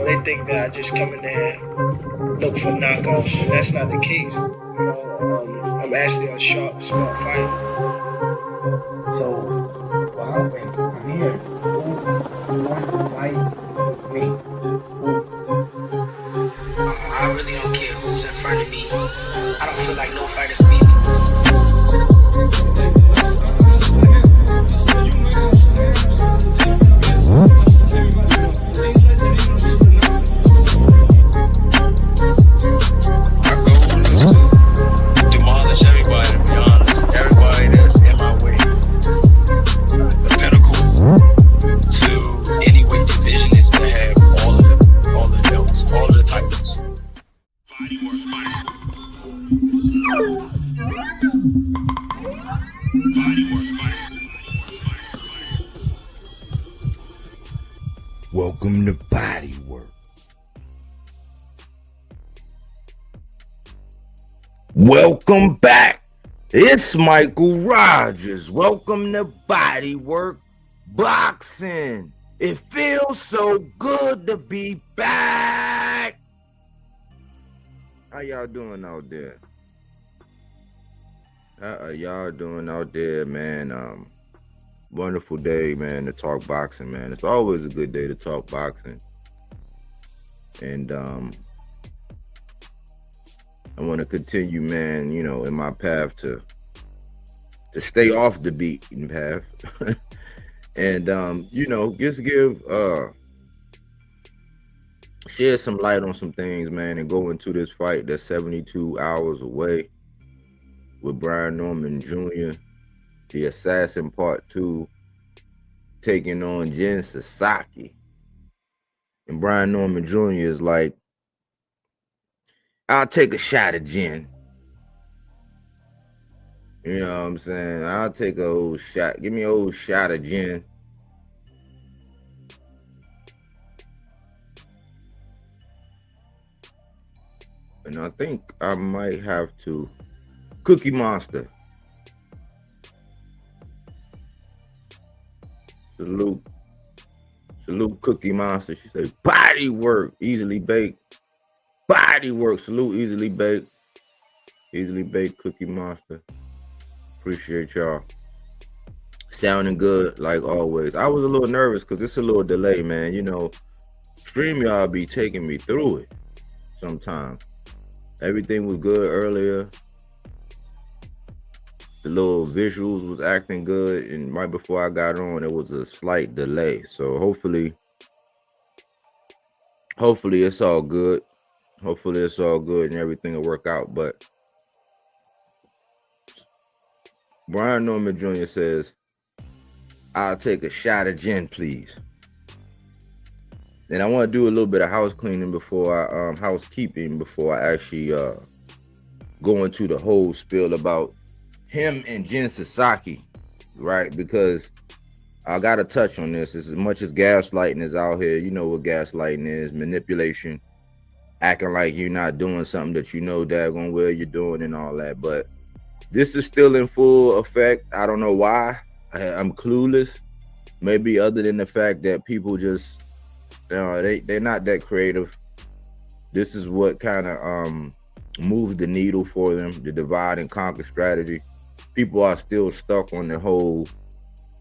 They think that I just come in there and look for knockoffs, and that's not the case. I'm actually a sharp, smart fighter. So, well, I'm here. Who wanted to fight me? I really don't care who's in front of me. I don't feel like no fighters beat me. Welcome to Bodywork. Welcome back. It's Michael Rogers. Welcome to Bodywork Boxing. It feels so good to be back. How y'all doing out there? How are y'all doing out there, man? Wonderful day, man, to talk boxing, man. It's always a good day to talk boxing. And I want to continue, man, you know, in my path to stay off the beaten path. And you know, just give share some light on some things, man, and go into this fight that's 72 hours away with Brian Norman Jr., the Assassin Part 2, taking on Jin Sasaki. And Brian Norman Jr. is like, I'll take a shot at Jin. You know what I'm saying? I'll take a old shot. Give me an old shot of Jin. And I think I might have to Cookie Monster. Salute Cookie Monster. She said, body work, easily baked. Body work, salute, easily baked. Easily baked Cookie Monster. Appreciate y'all. Sounding good like always. I was a little nervous because it's a little delay, man. You know, StreamYard be taking me through it sometimes. Everything was good earlier. The little visuals was acting good, and right before I got on, there was a slight delay. So hopefully it's all good. Hopefully it's all good and everything will work out. But Brian Norman Jr. says, "I'll take a shot of gin, please." And I want to do a little bit of house cleaning before I housekeeping before I actually go into the whole spiel about him and Jin Sasaki, right? Because I gotta touch on this. As much as gaslighting is out here, you know what gaslighting is: manipulation, acting like you're not doing something that you know daggone well you're doing, and all that. But this is still in full effect. I don't know why. I'm clueless. Maybe other than the fact that people just, they're not that creative. This is what kind of moves the needle for them, the divide and conquer strategy. People are still stuck on the whole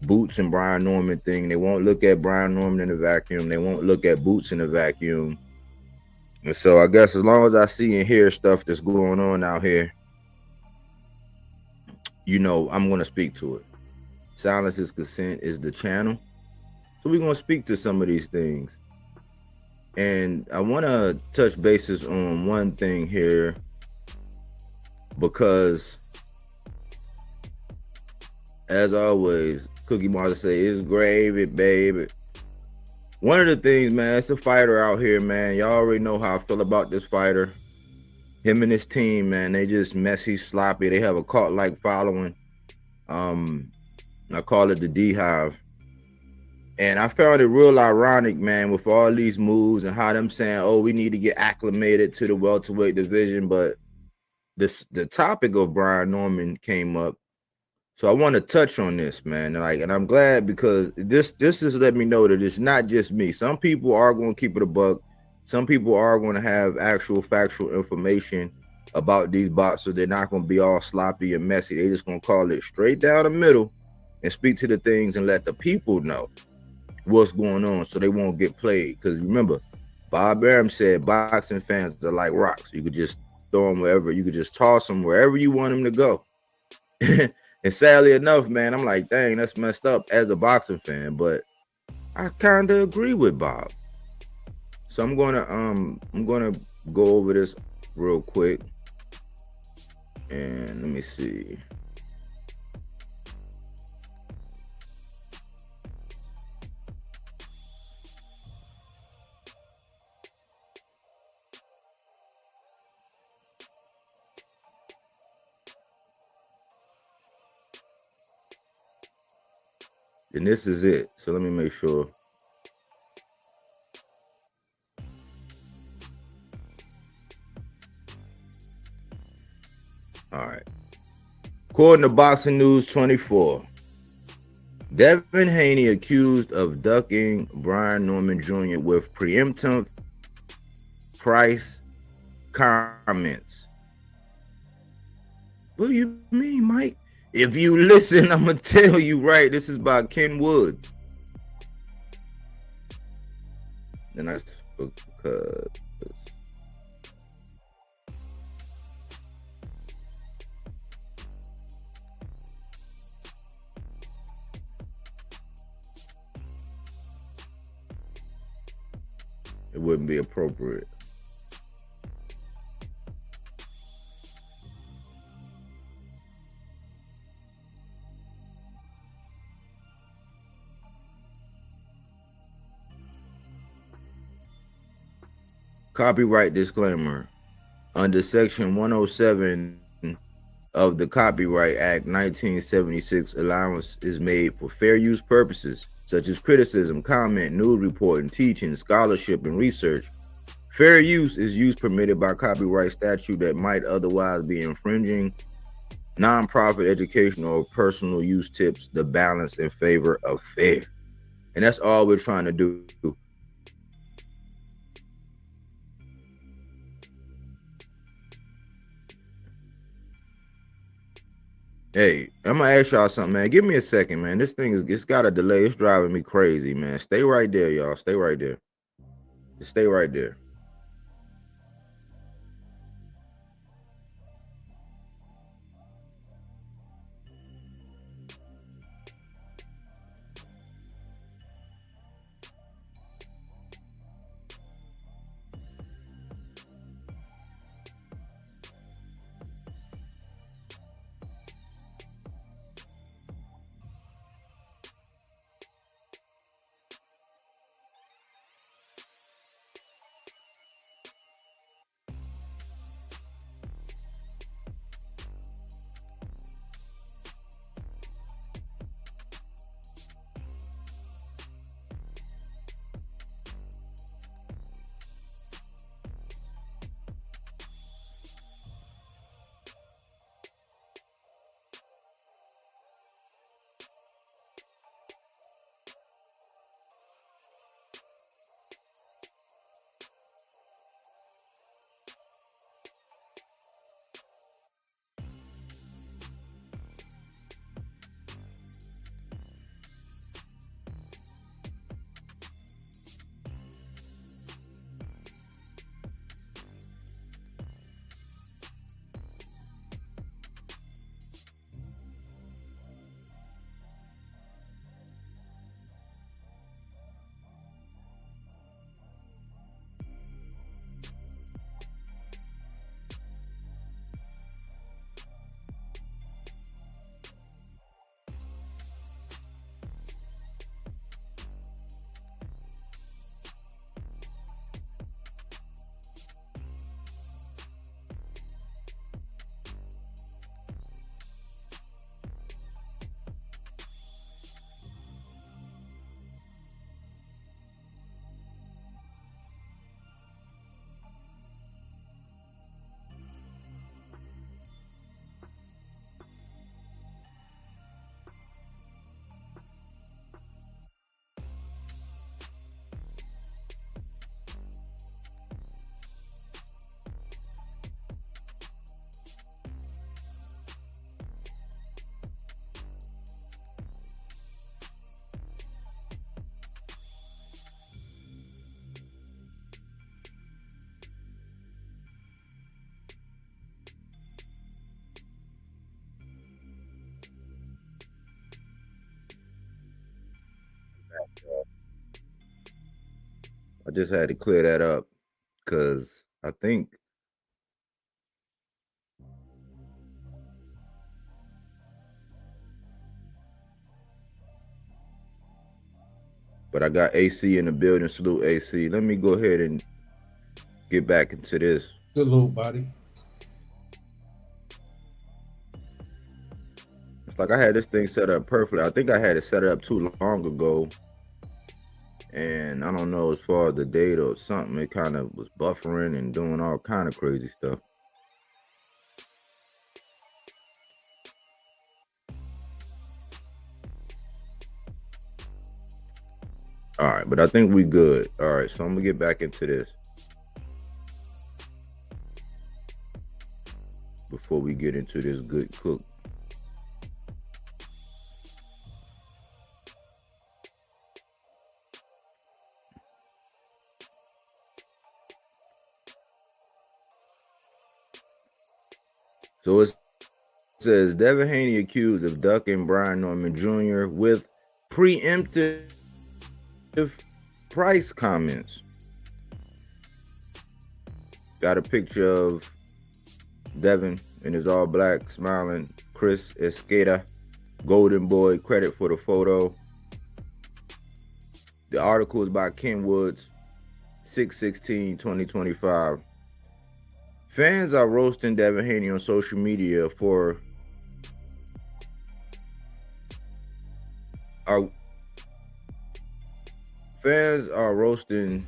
Boots and Brian Norman thing. They won't look at Brian Norman in a vacuum. They won't look at Boots in a vacuum. And so I guess as long as I see and hear stuff that's going on out here, I'm going to speak to it. Silence is consent is the channel. So we're going to speak to some of these things. And I want to touch bases on one thing here, because as always, Cookie Monster say, "It's gravy, baby." One of the things, man, it's a fighter out here, man. Y'all already know how I feel about this fighter. Him and his team, man, they just messy, sloppy. They have a cult-like following. I call it the D-Hive. And I found it real ironic, man, with all these moves and how them saying, "Oh, we need to get acclimated to the welterweight division." But the topic of Brian Norman came up. So I want to touch on this, man. And I'm glad, because this is let me know that it's not just me. Some people are going to keep it a buck. Some people are going to have actual factual information about these boxers. They're not going to be all sloppy and messy. They're just going to call it straight down the middle and speak to the things and let the people know what's going on so they won't get played. Because remember, Bob Arum said boxing fans are like rocks. You could just throw them wherever. You could just toss them wherever you want them to go. And sadly enough, man, I'm like, dang, that's messed up as a boxing fan. But I kind of agree with Bob. So I'm gonna go over this real quick. And let me see. And this is it. So let me make sure. All right. According to Boxing News 24, Devin Haney accused of ducking Brian Norman Jr. with preemptive price comments. What do you mean, Mike? If you listen, I'm going to tell you right. This is by Ken Woods. And that's because it wouldn't be appropriate. Copyright disclaimer. Under Section 107 of the Copyright Act 1976, allowance is made for fair use purposes, such as criticism, comment, news reporting, teaching, scholarship, and research. Fair use is use permitted by copyright statute that might otherwise be infringing. Nonprofit, educational, or personal use tips the balance in favor of fair. And that's all we're trying to do. Hey, I'm gonna ask y'all something, man. Give me a second, man. This thing it's got a delay. It's driving me crazy, man. Stay right there, y'all. Stay right there. Just stay right there. just had to clear that up because I think but I got AC in the building. Salute AC. Let me go ahead and get back into this. Salute, buddy. It's like I had this thing set up perfectly. I think I had it set up too long ago. And I don't know, as far as the date or something, it kind of was buffering and doing all kind of crazy stuff. All right, but I think we good. All right, so I'm gonna get back into this before we get into this good cook. So it says Devin Haney accused of ducking Brian Norman Jr. with preemptive price comments. Got a picture of Devin in his all black smiling Chris Escada, Golden Boy, credit for the photo. The article is by Ken Woods, 6/16/2025. Fans are roasting Devin Haney on social media for fans are roasting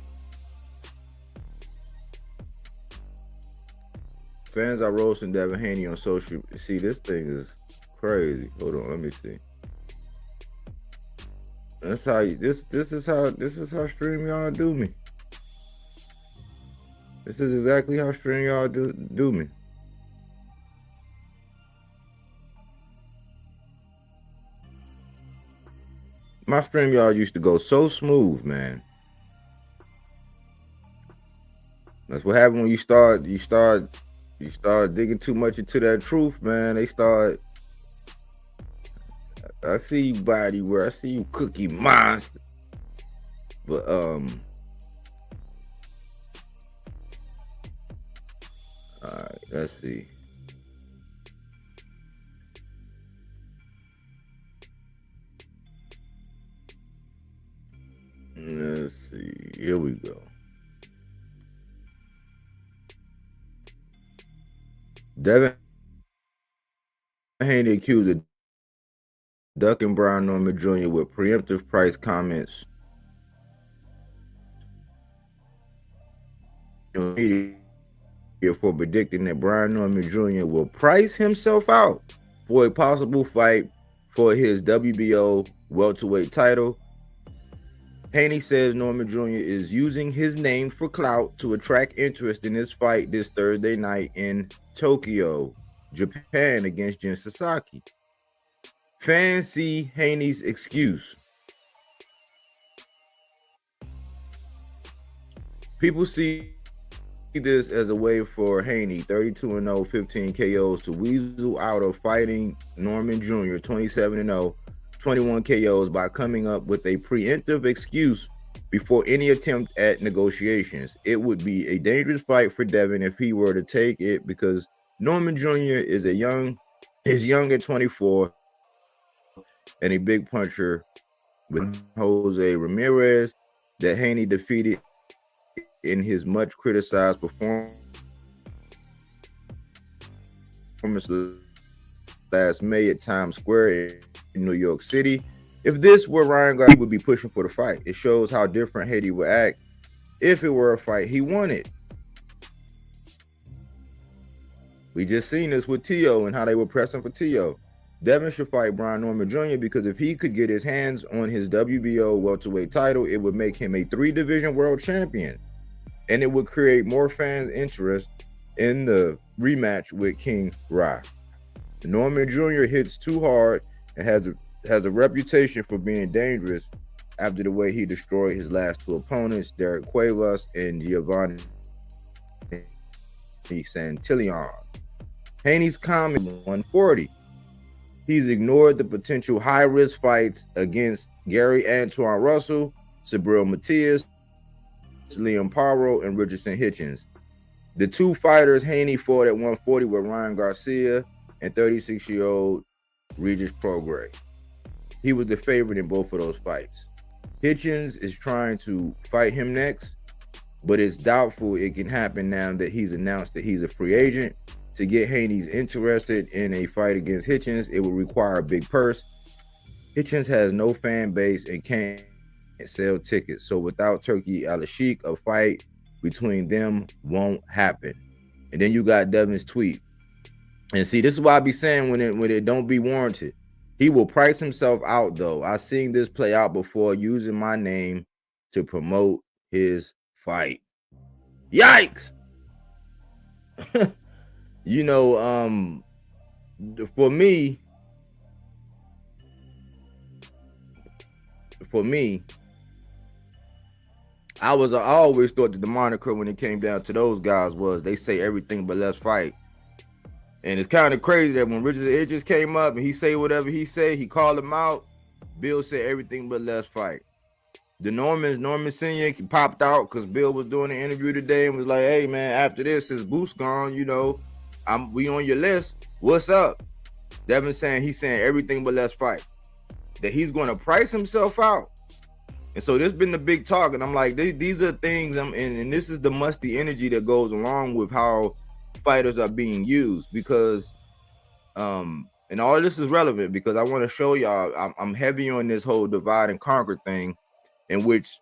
Devin Haney on social. See, this thing is crazy. Hold on, let me see. That's how you this is how StreamYard do me. This is exactly how StreamYard do me. My StreamYard used to go so smooth, man. That's what happened when you start digging too much into that truth, man. They start. I see you, Bodywork. I see you, Cookie Monster. But all right, let's see. Let's see. Here we go. Devin Haney accused of ducking Brian Norman Jr. with preemptive price comments for predicting that Brian Norman Jr. will price himself out for a possible fight for his WBO welterweight title. Haney says Norman Jr. is using his name for clout to attract interest in his fight this Thursday night in Tokyo, Japan against Jin Sasaki. Fans see Haney's excuse. People see this as a way for Haney, 32-0, 15 KOs, to weasel out of fighting Norman Jr., 27-0, 21 KOs, by coming up with a preemptive excuse before any attempt at negotiations. It would be a dangerous fight for Devin if he were to take it, because Norman Jr. is young at 24 and a big puncher with Jose Ramirez that Haney defeated in his much criticized performance last May at Times Square in New York City. If this were Ryan Garcia, he would be pushing for the fight. It shows how different Haney would act if it were a fight he wanted. We just seen this with Tio and how they were pressing for Tio. Devin should fight Brian Norman Jr. because if he could get his hands on his WBO welterweight title, it would make him a 3-division world champion, and it would create more fans' interest in the rematch with King Ra. Norman Jr. hits too hard and has a reputation for being dangerous after the way he destroyed his last 2 opponents, Derek Cuevas and Giovanni Santillan. Haney's comment 140. He's ignored the potential high-risk fights against Gary Antoine Russell, Sabril Matias, Liam Paro and Richardson Hitchens. The two fighters Haney fought at 140 with Ryan Garcia and 36-year-old Regis Prograis. He was the favorite in both of those fights. Hitchens is trying to fight him next, but it's doubtful it can happen now that he's announced that he's a free agent. To get Haney's interested in a fight against Hitchens, it would require a big purse. Hitchens has no fan base and can't sell tickets. So without Turki Al-Sheikh, a fight between them won't happen. And then you got Devin's tweet. And see, this is why I be saying when it don't be warranted. He will price himself out, though. I've seen this play out before, using my name to promote his fight. Yikes! You know, for me, I always thought that the moniker when it came down to those guys was they say everything but let's fight. And it's kind of crazy that when Richard Hitchens came up and he say whatever he said, he called him out. Bill said everything but let's fight. The Norman Senior popped out because Bill was doing an interview today and was like, "Hey man, after this, his Boost gone, you know, we on your list. What's up?" Devin saying he's saying everything but let's fight. That he's going to price himself out. And so this been the big talk, and I'm like, these are things and this is the musty energy that goes along with how fighters are being used, because and all of this is relevant because I want to show y'all I'm heavy on this whole divide and conquer thing, in which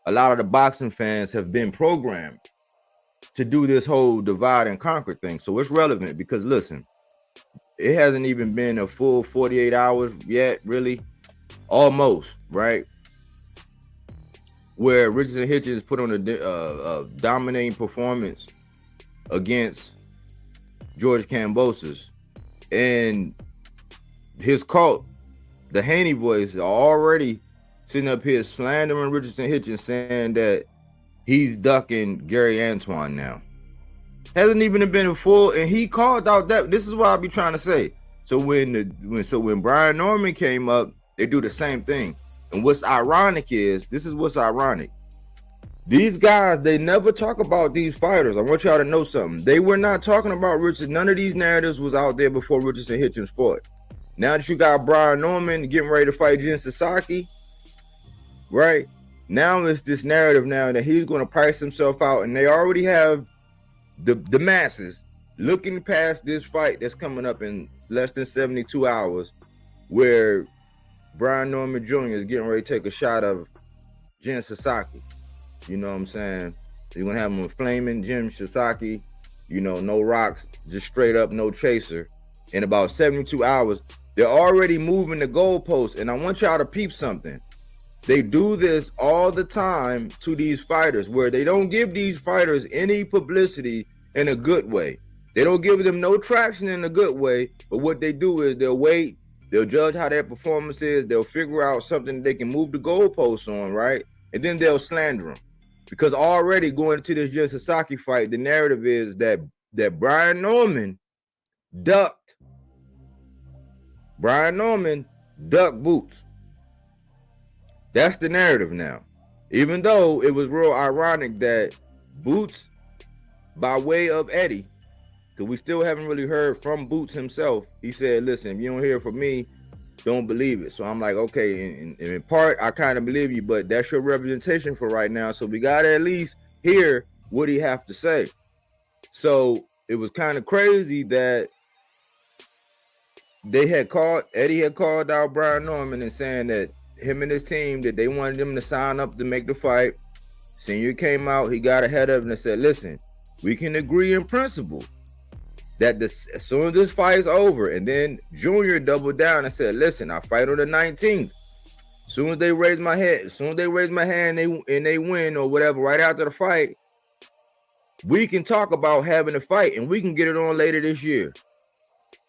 a lot of the boxing fans have been programmed to do this whole divide and conquer thing. So it's relevant because listen, it hasn't even been a full 48 hours yet, really, almost, right? Where Richardson Hitchens put on a dominating performance against George Kambosos, and his cult, the Haney voice, are already sitting up here slandering Richardson Hitchens, saying that he's ducking Gary Antoine now. Hasn't even been a full, and he called out that. This is what I be trying to say. So when Brian Norman came up, they do the same thing. And what's ironic is, this is what's ironic. These guys, they never talk about these fighters. I want y'all to know something. They were not talking about Richard. None of these narratives was out there before Richardson Hitchens fought. Now that you got Brian Norman getting ready to fight Jin Sasaki, right? Now it's this narrative now that he's going to price himself out, and they already have the masses looking past this fight that's coming up in less than 72 hours, where Brian Norman Jr. is getting ready to take a shot of Jin Sasaki. You know what I'm saying? You're going to have him with flaming Jin Sasaki, you know, no rocks, just straight up, no chaser. In about 72 hours, they're already moving the goalposts. And I want y'all to peep something. They do this all the time to these fighters, where they don't give these fighters any publicity in a good way. They don't give them no traction in a good way. But what they do is they'll wait. They'll judge how their performance is. They'll figure out something they can move the goalposts on, right? And then they'll slander them. Because already going into this Jin Sasaki fight, the narrative is that Brian Norman ducked. Brian Norman ducked Boots. That's the narrative now. Even though it was real ironic that Boots, by way of Eddie, because we still haven't really heard from Boots himself, he said, listen, if you don't hear from me, don't believe it. So I'm like, okay, in part, I kind of believe you, but that's your representation for right now. So we got to at least hear what he have to say. So it was kind of crazy that Eddie had called out Brian Norman and saying that him and his team, that they wanted him to sign up to make the fight. Senior came out, he got ahead of him and said, listen, we can agree in principle that as soon as this fight is over. And then Junior doubled down and said, listen, I fight on the 19th. As soon as they raise my hand and they win or whatever, right after the fight, we can talk about having a fight and we can get it on later this year.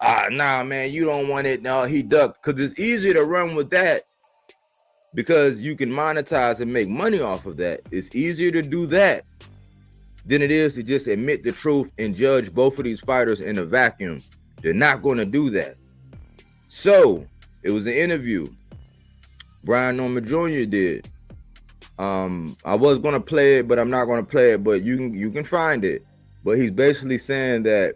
Nah, man, you don't want it. No, he ducked. Because it's easier to run with that because you can monetize and make money off of that. It's easier to do that than it is to just admit the truth and judge both of these fighters in a vacuum. They're not going to do that. So it was an interview Brian Norman Jr. did I was gonna play it, but I'm not gonna play it. But you can find it. But he's basically saying that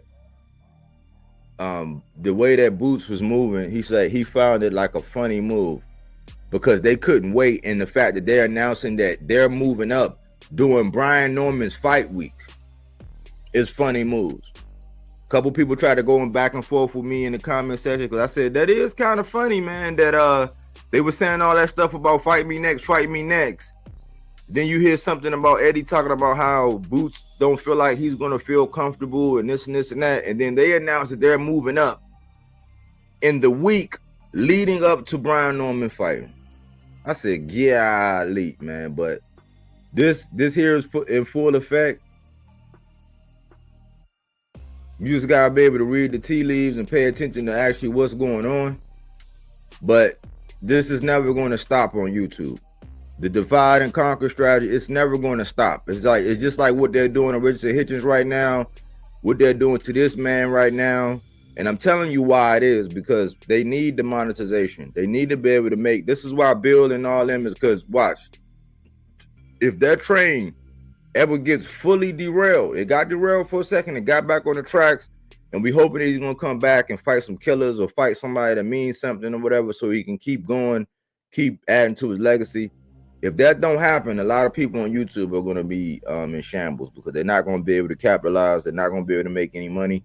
the way that Boots was moving, he said he found it like a funny move because they couldn't wait, and the fact that they're announcing that they're moving up during Brian Norman's fight week is funny moves. A couple people tried to go back and forth with me in the comment section because I said that is kind of funny, man. That they were saying all that stuff about fight me next, fight me next. Then you hear something about Eddie talking about how Boots don't feel like he's gonna feel comfortable and this and this and that, and then they announce that they're moving up in the week leading up to Brian Norman fighting. I said, yeah, elite, man. But this here is in full effect. You just gotta be able to read the tea leaves and pay attention to actually what's going on. But this is never going to stop on YouTube. The divide and conquer strategy, it's never going to stop. It's just like what they're doing to Richard Hitchens right now, what they're doing to this man right now. And I'm telling you why it is, because they need the monetization. They need to be able to make, this is why Bill and all them is, because watch, if their train ever gets fully derailed, it got derailed for a second, it got back on the tracks, and we hoping he's going to come back and fight some killers or fight somebody that means something or whatever, so he can keep going, keep adding to his legacy. If that don't happen, a lot of people on YouTube are going to be in shambles, because they're not going to be able to capitalize. They're not going to be able to make any money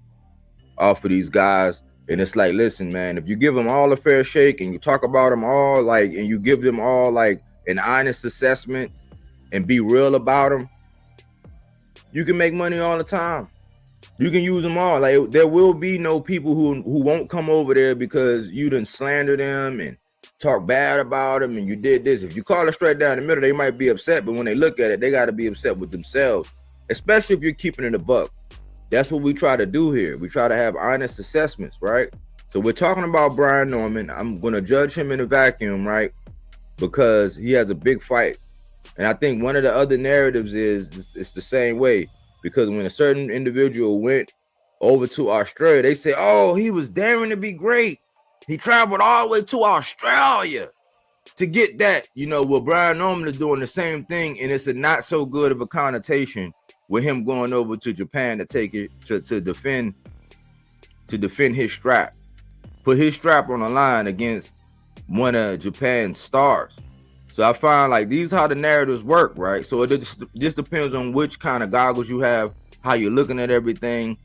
off of these guys. And it's like, listen, man, if you give them all a fair shake and you talk about them all, like, and you give them all like an honest assessment and be real about them, you can make money all the time. You can use them all. Like, there will be no people who won't come over there because you done slander them and talk bad about them and you did this. If you call it straight down the middle, they might be upset, but when they look at it, they got to be upset with themselves, especially if you're keeping it a buck. That's what we try to do here. We try to have honest assessments, right? So we're talking about Brian Norman. I'm going to judge him in a vacuum, right? Because he has a big fight. And I think one of the other narratives is it's the same way, because when a certain individual went over to Australia, they say, oh, he was daring to be great. He traveled all the way to Australia to get that. You know, well, Brian Norman is doing the same thing, and it's a not so good of a connotation with him going over to Japan to take it to defend his strap, put his strap on the line against one of Japan's stars. So I find like these are how the narratives work, right? So it just depends on which kind of goggles you have, how you're looking at everything,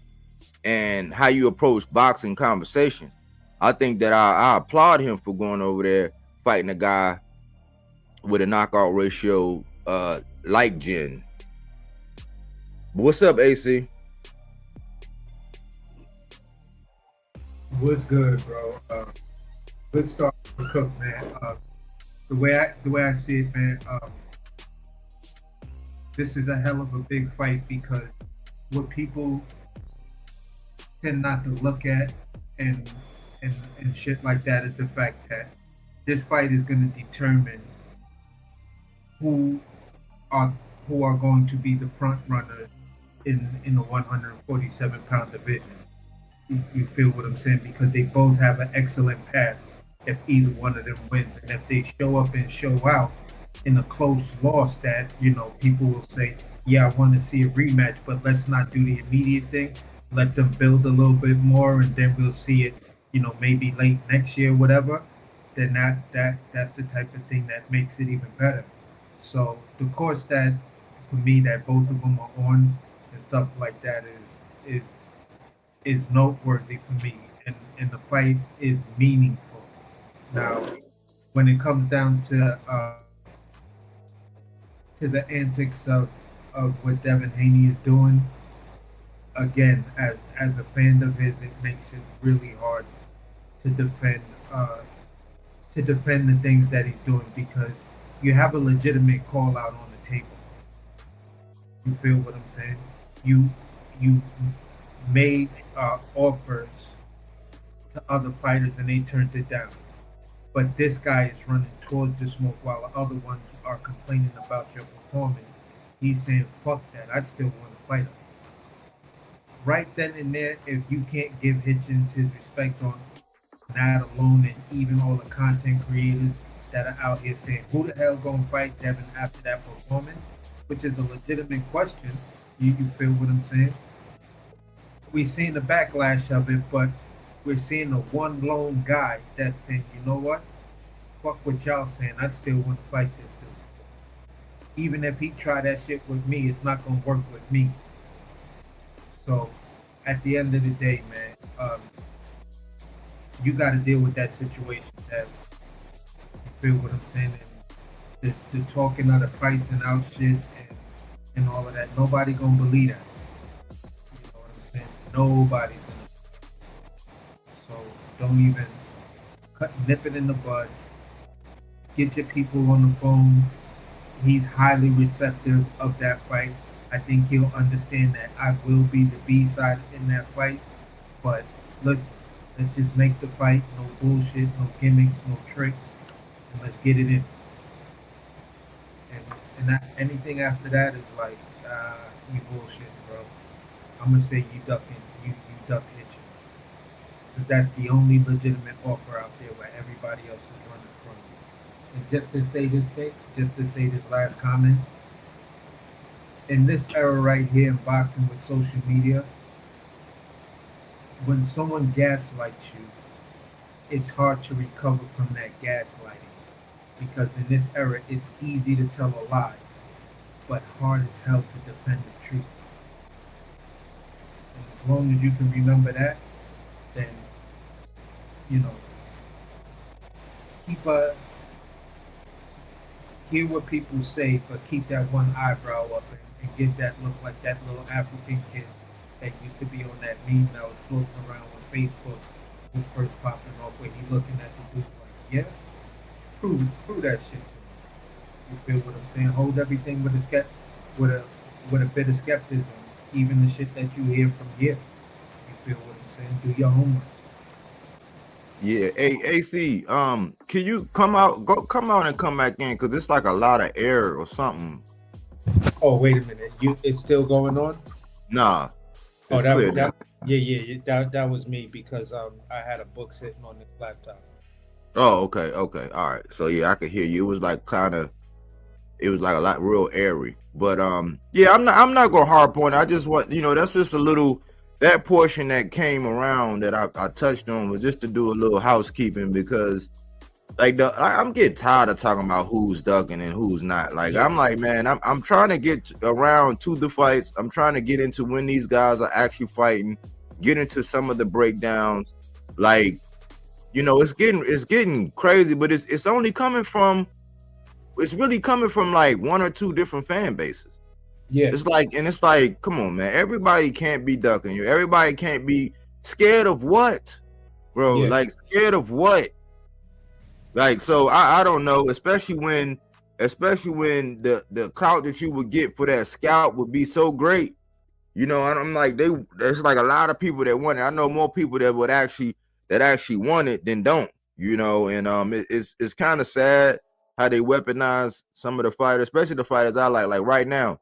and how you approach boxing conversations. I think that I applaud him for going over there fighting a guy with a knockout ratio like Jin. What's up, AC? What's good, bro? Good start for Cook, man. The way I see it, man, this is a hell of a big fight, because what people tend not to look at and shit like that is the fact that this fight is going to determine who are going to be the front runners in the 147-pound division. You feel what I'm saying? Because they both have an excellent path if either one of them wins. And if they show up and show out in a close loss, that, you know, people will say, yeah, I want to see a rematch, but let's not do the immediate thing. Let them build a little bit more, and then we'll see it, you know, maybe late next year, whatever. Then that's the type of thing that makes it even better. So the course that, for me, that both of them are on and stuff like that is noteworthy for me, and the fight is meaningful. Now, when it comes down to the antics of what Devin Haney is doing, again, as a fan of his, it makes it really hard to defend the things that he's doing, because you have a legitimate call out on the table. You feel what I'm saying? You made offers to other fighters and they turned it down. But this guy is running towards the smoke while the other ones are complaining about your performance. He's saying, fuck that, I still want to fight him. Right then and there, if you can't give Hitchens his respect on that alone, and even all the content creators that are out here saying, who the hell gonna fight Devin after that performance? Which is a legitimate question. You feel what I'm saying? We're seeing the backlash of it, but we're seeing the one lone guy that's saying, you know what? Fuck what y'all saying. I still want to fight this dude. Even if he try that shit with me, it's not gonna work with me. So, at the end of the day, man, you got to deal with that situation. That you feel what I'm saying, and the talking of the pricing out shit and all of that. Nobody gonna believe that. You know what I'm saying? Nobody's gonna. So don't even nip it in the bud. Get your people on the phone. He's highly receptive of that fight. I think he'll understand that I will be the B side in that fight. But listen, let's just make the fight. No bullshit, no gimmicks, no tricks, and let's get it in. And that, anything after that is like, you bullshit, bro. I'm gonna say you ducking, you duck Hitchens, because that's the only legitimate offer out there where everybody else is running from you. And just to say this thing, just to say this last comment, in this era right here in boxing with social media, when someone gaslights you, it's hard to recover from that gaslighting. Because in this era, it's easy to tell a lie, but hard as hell to defend the truth. And as long as you can remember that, then, you know, hear what people say, but keep that one eyebrow up and give that look like that little African kid that used to be on that meme that was floating around on Facebook was first popping off, where he looking at the dude like, yeah, prove that shit to me. You feel what I'm saying? Hold everything with a bit of skepticism, even the shit that you hear from here. You feel what I'm saying? Do your homework. Yeah, hey, AC, can you come out and come back in? Cause it's like a lot of air or something. Oh, wait a minute. It's still going on? Nah. Oh, that was me, because I had a book sitting on this laptop. Oh, okay, all right. So yeah, I could hear you. It was like a lot real airy. But yeah, I'm not gonna harp on it. I just want, that's just a little, that portion that came around that I touched on was just to do a little housekeeping, because like I'm getting tired of talking about who's ducking and who's not. Like, I'm like, man, I'm trying to get around to the fights. I'm trying to get into when these guys are actually fighting, get into some of the breakdowns. Like, it's getting crazy, but it's really coming from like one or two different fan bases. Yeah. It's like, come on, man. Everybody can't be ducking you. Everybody can't be scared of what, bro? Yeah. Like, scared of what? Like, so I don't know, especially when the clout that you would get for that scout would be so great. And I'm like, there's like a lot of people that want it. I know more people that actually want it than don't, and it's kind of sad how they weaponize some of the fighters, especially the fighters I like. Like right now,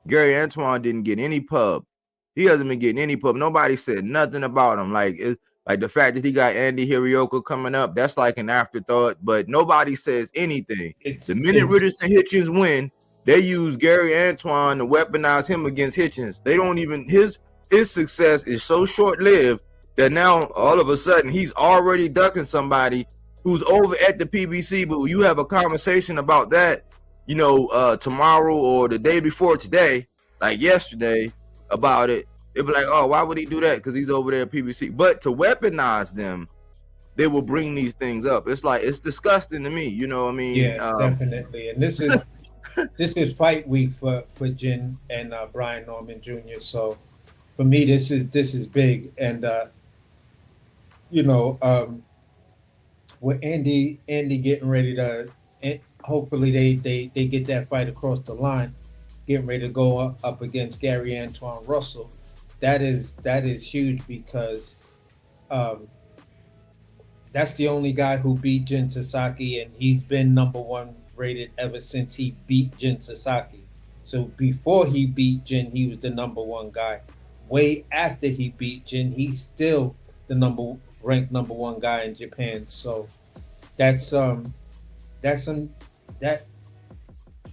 Gary Antoine didn't get any pub. He hasn't been getting any pub. Nobody said nothing about him. Like, like the fact that he got Andy Hirioka coming up, that's like an afterthought, but nobody says anything. The minute Richardson Hitchens win, they use Gary Antoine to weaponize him against Hitchens. They don't even, his success is so short-lived that now all of a sudden he's already ducking somebody who's over at the PBC. But when you have a conversation about that, tomorrow or the day before today, like yesterday, about it, they'll be like, oh, why would he do that? Because he's over there at PBC. But to weaponize them, they will bring these things up. It's like, it's disgusting to me. You know what I mean? Yeah, definitely. And this is fight week for Jin and Brian Norman Jr. So for me, this is big. And with Andy getting ready to, hopefully they get that fight across the line, getting ready to go up against Gary Antoine Russell. That is huge, because that's the only guy who beat Jin Sasaki, and he's been number one rated ever since he beat Jin Sasaki. So before he beat Jin, he was the number one guy. Way after he beat Jin, he's still the ranked number one guy in Japan. So that's that's some that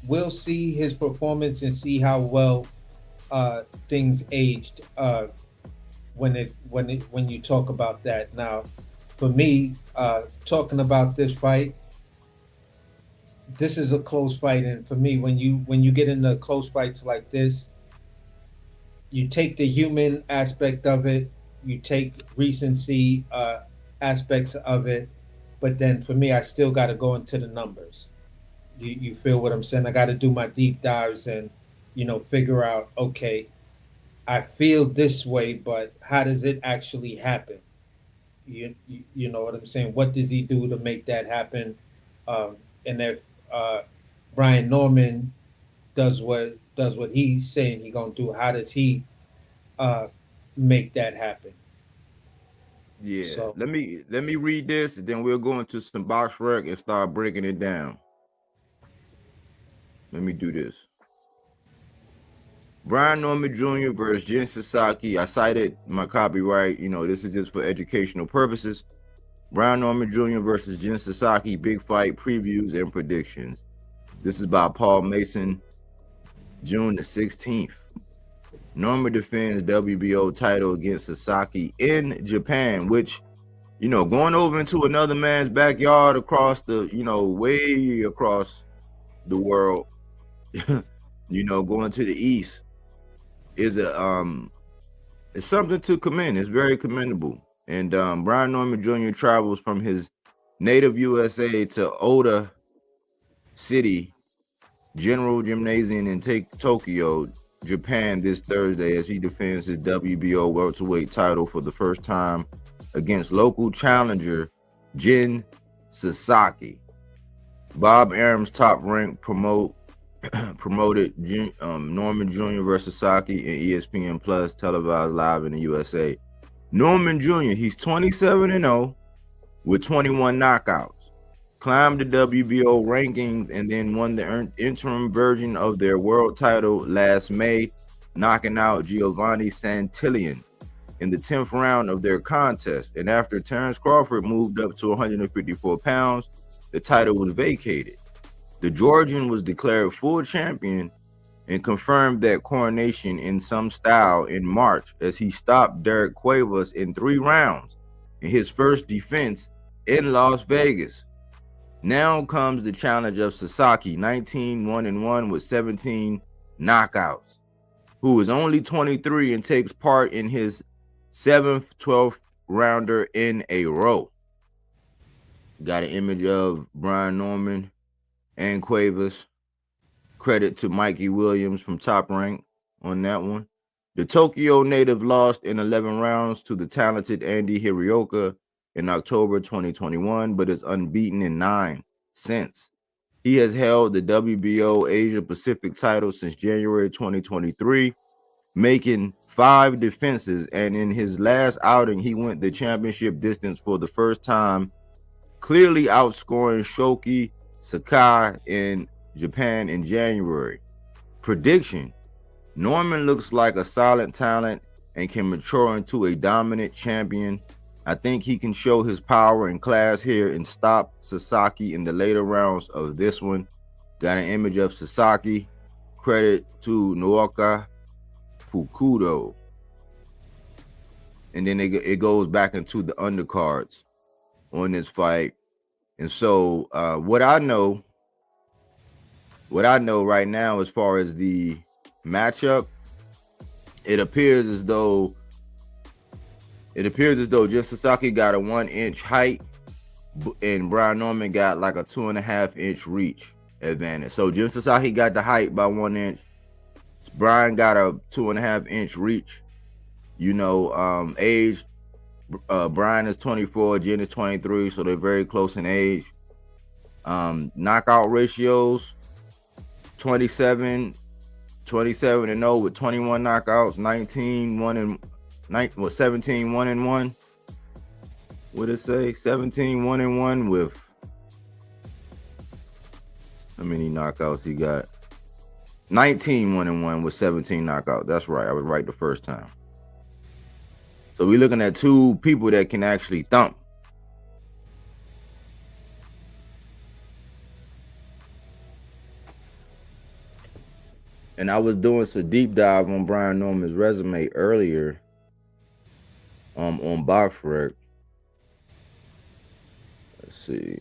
we'll see his performance and see how well things aged when you talk about that. Now, for me, talking about this fight, this is a close fight, and for me, when you get into close fights like this, you take the human aspect of it, you take recency aspects of it, but then for me, I still got to go into the numbers. You feel what I'm saying? I got to do my deep dives and figure out, okay, I feel this way, but how does it actually happen? You know what I'm saying? What does he do to make that happen? And if Brian Norman does what he's saying he gonna do, how does he make that happen? Yeah. So Let me read this, and then we'll go into some box rec and start breaking it down. Let me do this. Brian Norman Jr. versus Jin Sasaki. I cited my copyright. This is just for educational purposes. Brian Norman Jr. versus Jin Sasaki, big fight previews and predictions. This is by Paul Mason, June the 16th. Norman defends WBO title against Sasaki in Japan, which, going over into another man's backyard across the, way across the world, going to the east is it's something to commend. It's very commendable. And Brian Norman Jr. travels from his native USA to Oda City General Gymnasium in Tokyo, Japan this Thursday as he defends his WBO welterweight title for the first time against local challenger Jin Sasaki. Bob Arum's top-ranked promoted Norman Jr. versus Sasaki and ESPN Plus televised live in the USA. Norman Jr., he's 27-0 with 21 knockouts. Climbed the WBO rankings and then won the interim version of their world title last May, knocking out Giovanni Santillan in the 10th round of their contest. And after Terence Crawford moved up to 154 pounds, the title was vacated. The Georgian was declared full champion and confirmed that coronation in some style in March as he stopped Derek Cuevas in 3 rounds in his first defense in Las Vegas. Now comes the challenge of Sasaki, 19-1-1 with 17 knockouts, who is only 23 and takes part in his 7th 12th rounder in a row. Got an image of Brian Norman and Cuevas. Credit to Mikey Williams from Top Rank on that one. The Tokyo native lost in 11 rounds to the talented Andy Hirioka in October 2021, but is unbeaten in 9 since. He has held the WBO Asia Pacific title since January 2023, making 5 defenses, and in his last outing, he went the championship distance for the first time, clearly outscoring Shoki Sakai in Japan in January. Prediction: Norman looks like a solid talent and can mature into a dominant champion. I think he can show his power and class here and stop Sasaki in the later rounds of this one. Got an image of Sasaki. Credit to Naoka Fukudo. And then it goes back into the undercards on this fight. And so what I know right now as far as the matchup, it appears as though Jin Sasaki got a 1-inch height and Brian Norman got like a 2.5-inch reach advantage. So Jin Sasaki got the height by 1 inch. Brian got a 2.5-inch reach. Age, Brian is 24, Jin is 23, so they're very close in age. Knockout ratios, 27-0 with 21 knockouts, 17-1-1. What did it say? 17-1-1 with how many knockouts he got? 19-1-1 with 17 knockouts. That's right. I was right the first time. So we're looking at 2 people that can actually thump. And I was doing some deep dive on Brian Norman's resume earlier, on Boxrec. Let's see.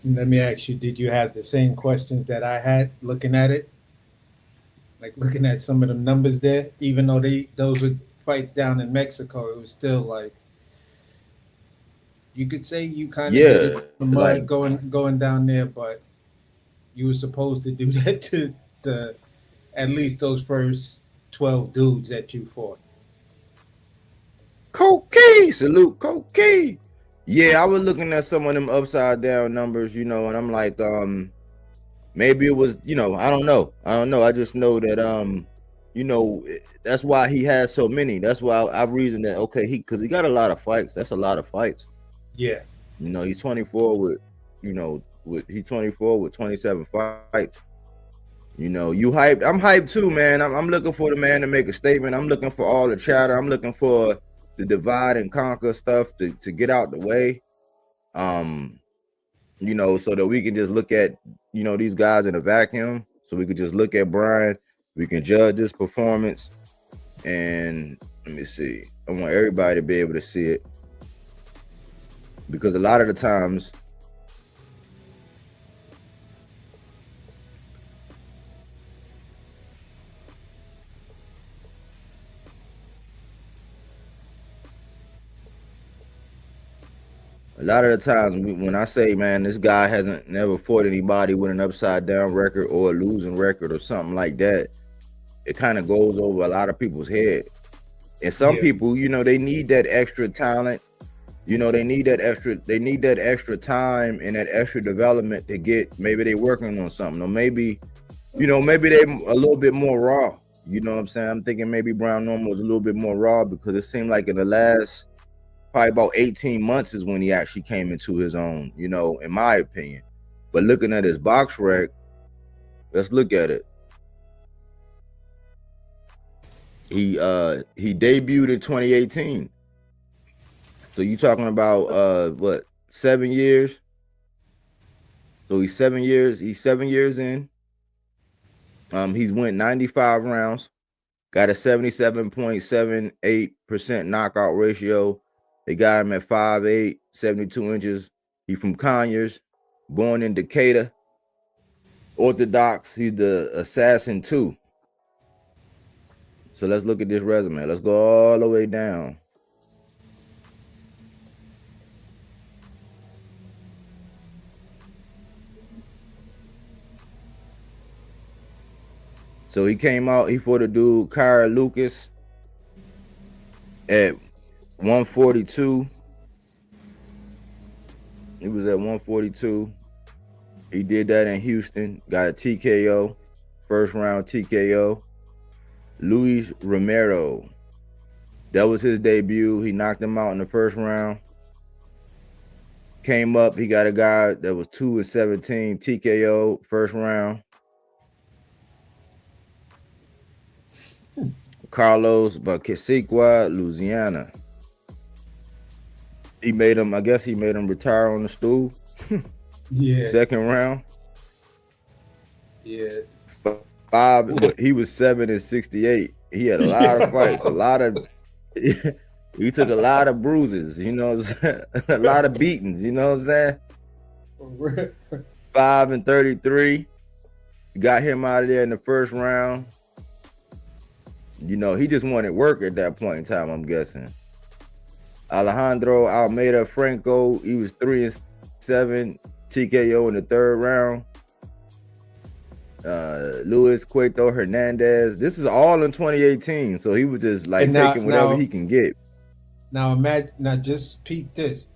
Let me ask you, did you have the same questions that I had looking at it? Like looking at some of the numbers there, even though those were fights down in Mexico, it was still like you could say you kind of did it Yeah, in the like mud going down there, but you were supposed to do that to at least those first 12 dudes that you fought. Coquet, salute Coquet. Yeah, I was looking at some of them upside down numbers, and I'm like, maybe it was, I don't know. I just know that, that's why he has so many. That's why I've reasoned that, okay, because he got a lot of fights. That's a lot of fights. Yeah. He's 24 he's 24 with 27 fights. You hyped. I'm hyped too, man. I'm looking for the man to make a statement. I'm looking for all the chatter. I'm looking for the divide and conquer stuff to get out the way. So that we can just look at, these guys in a vacuum. So we could just look at Brian. We can judge his performance. And let me see. I want everybody to be able to see it. Because a lot of the times, when I say, man, this guy hasn't never fought anybody with an upside down record or a losing record or something like that, it kind of goes over a lot of people's head. And some Yeah. people, they need that extra talent. They need that extra time and that extra development to get, maybe they're working on something, or maybe they a little bit more raw. You know what I'm saying? I'm thinking maybe Brown Norman was a little bit more raw, because it seemed like in the last probably about 18 months is when he actually came into his own, in my opinion. But looking at his box rec, let's look at it. He debuted in 2018. So you talking about what, 7 years? So he's 7 years in. He's went 95 rounds, got a 77.78% knockout ratio. They got him at 5'8", 72 inches. He's from Conyers, born in Decatur. Orthodox, he's the assassin too. So let's look at this resume. Let's go all the way down. So he came out, he fought a dude, Kyra Lucas, at 142. He was at 142. He did that in Houston, got a TKO, first round TKO. Luis Romero, that was his debut. He knocked him out in the first round. Came up, he got a guy that was 2-17, TKO, first round. Carlos Bacasigua, Louisiana. He made him retire on the stool. Yeah. Second round. Yeah. He was 7-68. He had a lot of fights, he took a lot of bruises, a lot of beatings, you know what I'm saying? 5-33. Got him out of there in the first round. He just wanted work at that point in time, I'm guessing. Alejandro Almeida Franco, he was 3-7, TKO in the third round. Luis Cueto Hernandez, this is all in 2018, so he was just like taking whatever he can get. Now imagine, just peep this.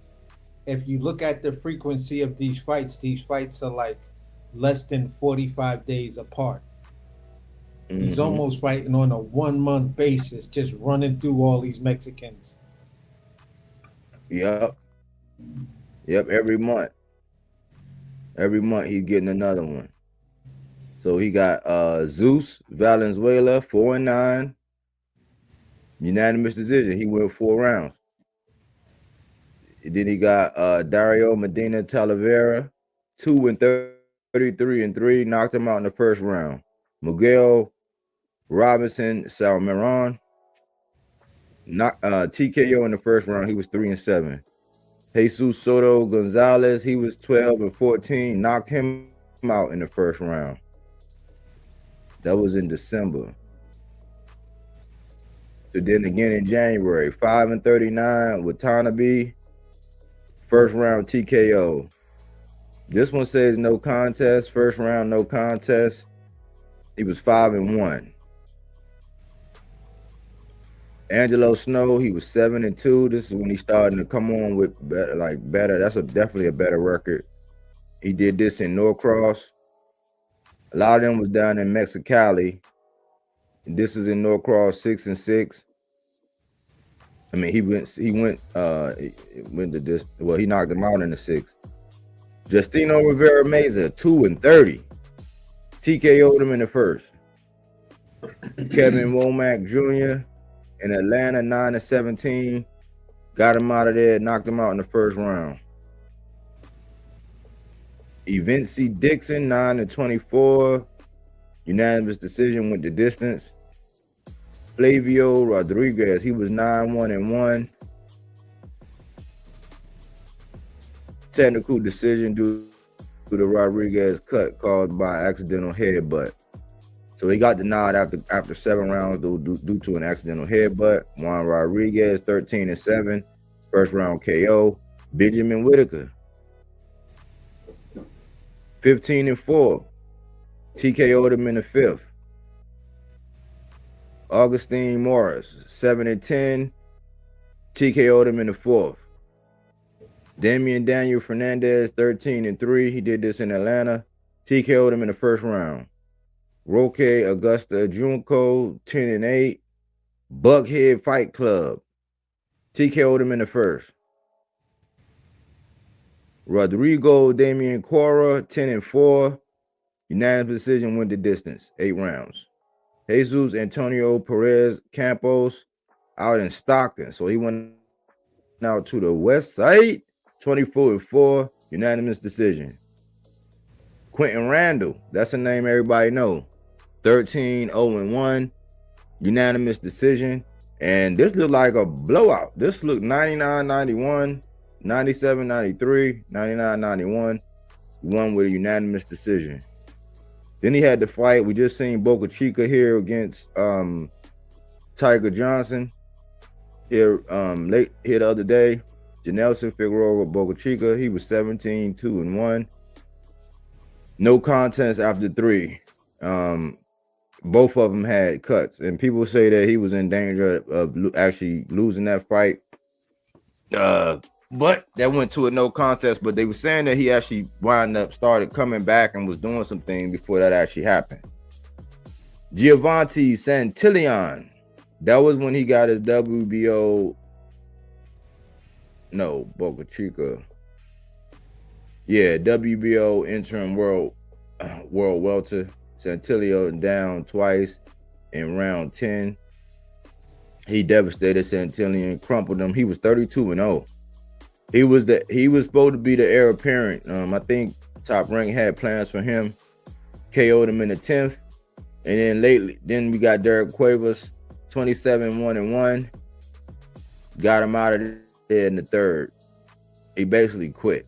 If you look at the frequency of these fights are like less than 45 days apart. Mm-hmm. He's almost fighting on a 1 month basis, just running through all these Mexicans. Yep, every month. Every month he's getting another one. So he got Zeus Valenzuela, 4-9. Unanimous decision. He went 4 rounds. And then he got Dario Medina Talavera, 2-13. 33-3, knocked him out in the first round. Miguel Robinson Salmeron, TKO in the first round. He was 3-7. Jesus Soto Gonzalez, he was 12-14, knocked him out in the first round. That was in December. So then again in January, 5-39 with Tanabe, first round TKO. This one says no contest, first round no contest. He was 5-1. Angelo Snow, he was 7-2. This is when he started to come on with better. That's definitely a better record. He did this in Norcross. A lot of them was down in Mexicali. And this is in Norcross, 6-6. I mean, he went to this. Well, he knocked him out in the 6th. Justino Rivera Meza, 2-30. TKO'd him in the first. Kevin Womack Jr. in Atlanta, 9-17. Got him out of there, knocked him out in the first round. Evency Dixon, 9-24. Unanimous decision with the distance. Flavio Rodriguez, he was 9-1-1. Technical decision due to the Rodriguez cut caused by accidental headbutt. So he got denied after 7 rounds due to an accidental headbutt. Juan Rodriguez, 13-7, first round KO. Benjamin Whitaker, 15-4, TKO'd him in the 5th. Augustine Morris, 7-10, TKO'd him in the 4th. Daniel Fernandez, 13-3. He did this in Atlanta. TKO'd him in the first round. Roque Augusta Junco, 10-8. Buckhead Fight Club. TKO'd him in the first. Rodrigo Damian Cora, 10-4. Unanimous decision, win the distance, 8 rounds. Jesus Antonio Perez Campos out in Stockton. So he went out to the west side, 24-4, unanimous decision. Quentin Randall, that's a name everybody know. 13-0-1, unanimous decision. And this looked like a blowout. This looked 99-91, 97-93, 99-91. Won with a unanimous decision. Then he had the fight. We just seen Boca Chica here against Tiger Johnson. Here the other day. Janelson Figueroa with Boca Chica. He was 17-2-1. No contest after 3. Both of them had cuts, and people say that he was in danger of actually losing that fight. But that went to a no contest. But they were saying that he actually started coming back and was doing some things before that actually happened. Giovanni Santillan, that was when he got his WBO. No, Boca Chica. Yeah, WBO interim world welter. Santillan down twice in round 10. He devastated Santillan, crumpled him. He was 32-0. He was supposed to be the heir apparent. I think Top Rank had plans for him. KO'd him in the 10th. And then we got Derek Cuevas, 27-1-1. Got him out of there in the 3rd. He basically quit.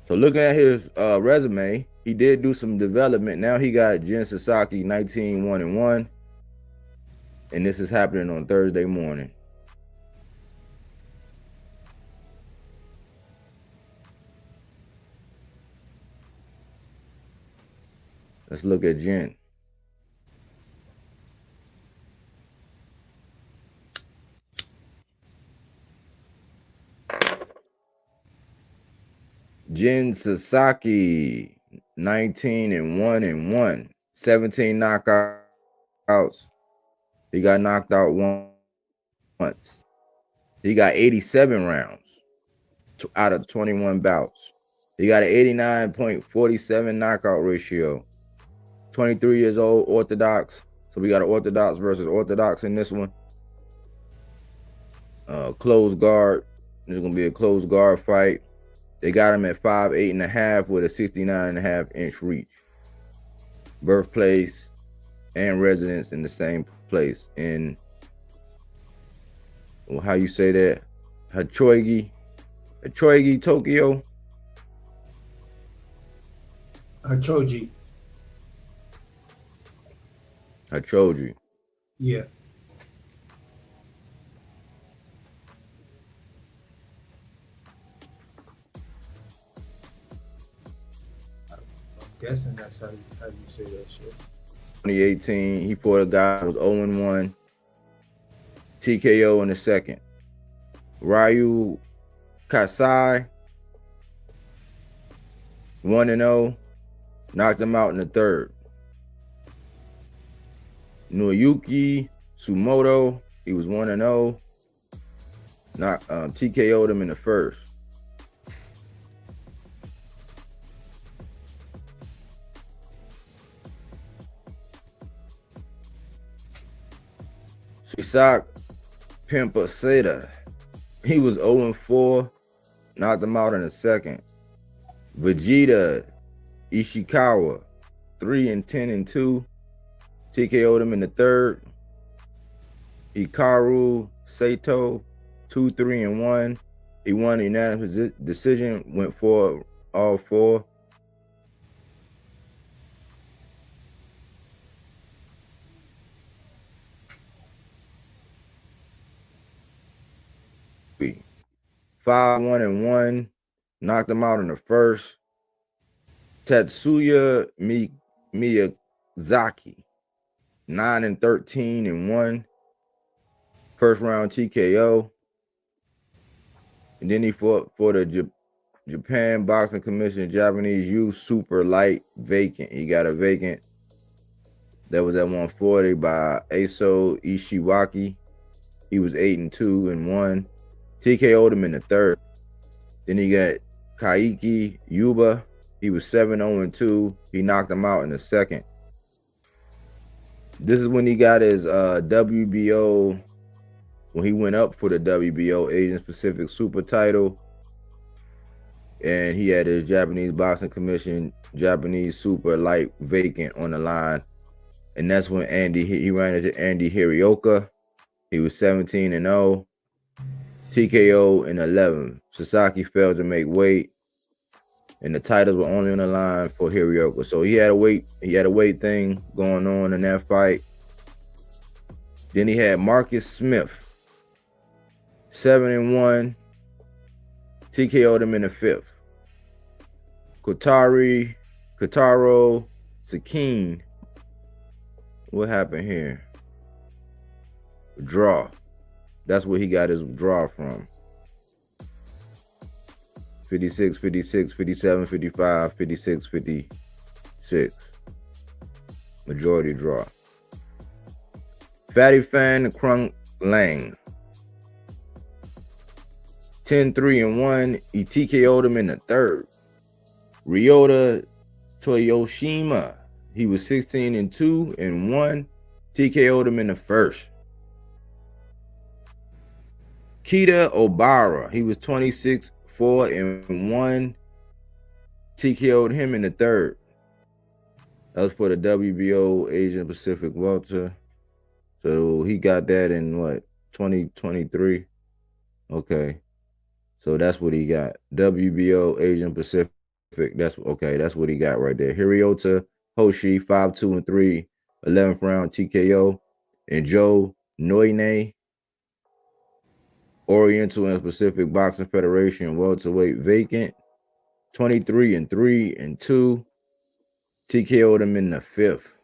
So looking at his resume, he did do some development. Now he got Jin Sasaki, 19-1-1. And this is happening on Thursday morning. Let's look at Jin. Jin Sasaki, 19-1-1, 17 knockouts. He got knocked out once. He got 87 rounds out of 21 bouts. He got an 89.47 knockout ratio. 23 years old, orthodox. So we got an orthodox versus orthodox in this one. Closed guard. There's gonna be a closed guard fight. They got him at 5'8.5" with a 69.5-inch reach. Birthplace and residence in the same place in, well, how you say that? Hachoigi, Tokyo. Hachoji. Hachoji. Yeah. I'm guessing that's how you say that shit. 2018, he fought a guy who was 0-1. TKO in the second. Ryu Kasai, 1-0. Knocked him out in the third. Noyuki Tsumoto, he was 1-0. TKO'd him in the first. Shisak Pimpaseda, he was 0-4. Knocked him out in the second. Vegeta Ishikawa, 3-10-2. TKO'd him in the third. Hikaru Sato, 2-3-1. He won a unanimous decision, went for all four. Three. 5-1-1. Knocked him out in the first. Tatsuya Miyazaki, 9-13-1. First round TKO. And then he fought for the Japan Boxing Commission Japanese Youth Super Light Vacant. He got a vacant that was at 140 by Aso Ishiwaki. He was 8-2-1. TKO'd him in the third. Then he got Kaiki Yuba. He was 7-0-2. He knocked him out in the second. This is when he got his WBO, when he went up for the WBO Asian Pacific Super title. And he had his Japanese Boxing Commission Japanese Super Light Vacant on the line. And that's when he ran into Andy Hirioka. He was 17-0. TKO in 11. Sasaki failed to make weight, and the titles were only on the line for Hirioka. So he had a weight thing going on in that fight. Then he had Marcus Smith, 7-1. TKO'd him in the fifth. Kotaro Sakine. What happened here? Draw. That's where he got his draw from. 56, 56, 57, 55, 56, 56. Majority draw. Fatty Fan Krung Lang, 10-3-1. He TKO'd him in the third. Ryota Toyoshima, he was 16-2-1. TKO'd him in the first. Kita Obara, he was 26-4-1. TKO'd him in the third. That was for the WBO Asian Pacific Welter. So he got that in what, 2023? Okay. So that's what he got. WBO Asian Pacific. That's okay. That's what he got right there. Hirota Hoshi, 5-2-3, 11th round TKO. And Joe Noine, Oriental and Pacific Boxing Federation welterweight vacant, 23-3-2. TKO'd him in the fifth.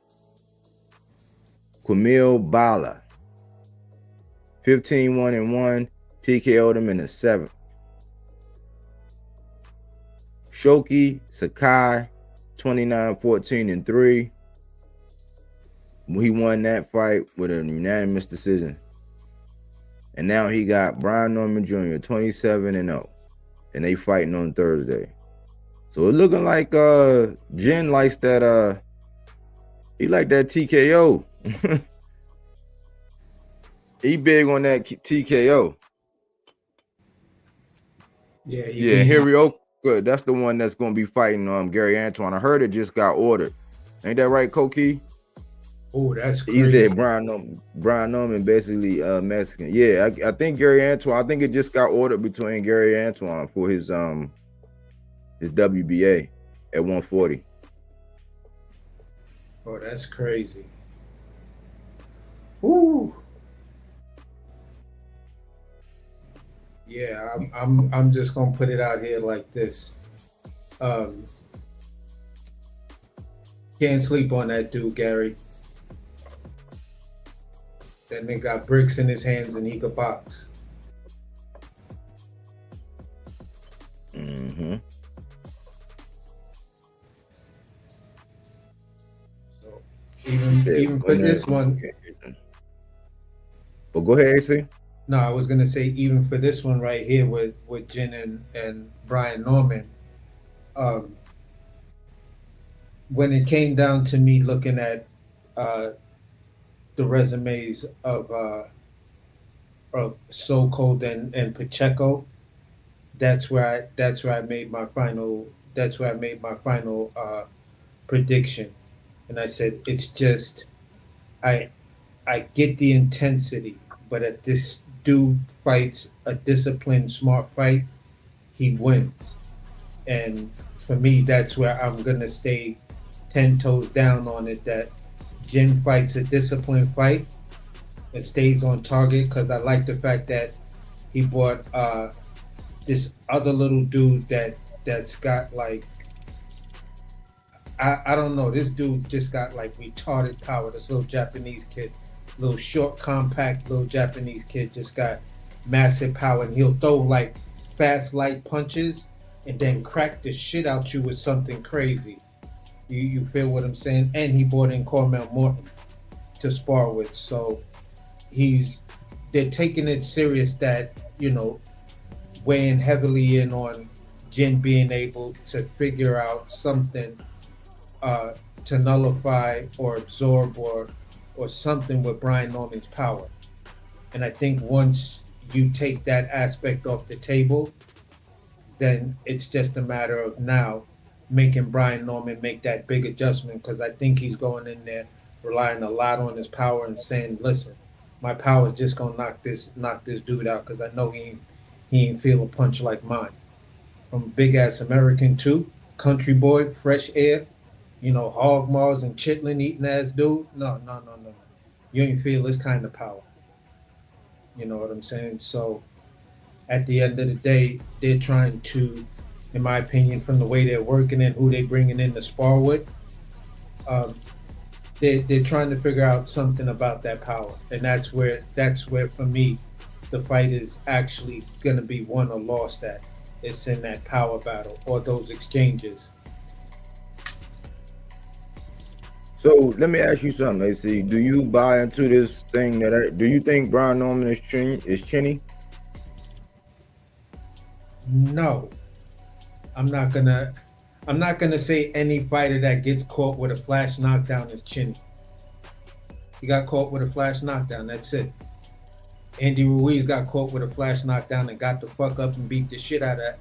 Camille Bala, 15-1-1. TKO'd him in the seventh. Shoki Sakai, 29-14-3. He won that fight with a unanimous decision. And now he got Brian Norman Jr., 27-0. And they fighting on Thursday. So it's looking like Jin likes that he like that TKO. He big on that TKO. Yeah, Hirioka. Good. That's the one that's gonna be fighting Gary Antoine. I heard it just got ordered. Ain't that right, Koki? Oh, that's He crazy. said Brian Norman basically Mexican. Yeah, I think Gary Antoine. I think it just got ordered between Gary Antoine for his WBA at 140. Oh, that's crazy. Ooh. Yeah, I'm just gonna put it out here like this. Can't sleep on that dude, Gary. That nigga got bricks in his hands and he could box. Mm-hmm. So even for this one. Well, go ahead, AC. No, I was gonna say even for this one right here with Jin and Brian Norman, when it came down to me looking at the resumes of So-Called and Pacheco, that's where I made my final prediction, and I said it's just I get the intensity, but if this dude fights a disciplined, smart fight, he wins. And for me, that's where I'm gonna stay 10 toes down on it. That Jin fights a disciplined fight and stays on target, because I like the fact that he brought this other little dude that's got like I don't know. This dude just got like retarded power. This little Japanese kid, little short, compact little Japanese kid, just got massive power, and he'll throw like fast, light punches and then crack the shit out you with something crazy. You feel what I'm saying? And he brought in Cormel Morton to spar with, so they're taking it serious that, you know, weighing heavily in on Jin being able to figure out something to nullify or absorb or something with Brian Norman's power. And I think once you take that aspect off the table, then it's just a matter of now making Brian Norman make that big adjustment, because I think he's going in there relying a lot on his power and saying, listen, my power is just gonna knock this dude out, because I know he ain't feel a punch like mine. From big ass American too, country boy, fresh air, you know, hog maws and chitlin eating ass dude. No. You ain't feel this kind of power. You know what I'm saying? So at the end of the day, they're trying to, in my opinion, from the way they're working and who they're bringing in to spar with, they're trying to figure out something about that power. And that's where for me, the fight is actually going to be won or lost at. It's in that power battle or those exchanges. So let me ask you something, AC. Do you buy into this thing do you think Brian Norman is chinny? No, I'm not gonna say any fighter that gets caught with a flash knockdown is chinny. He got caught with a flash knockdown. That's it. Andy Ruiz got caught with a flash knockdown and got the fuck up and beat the shit out of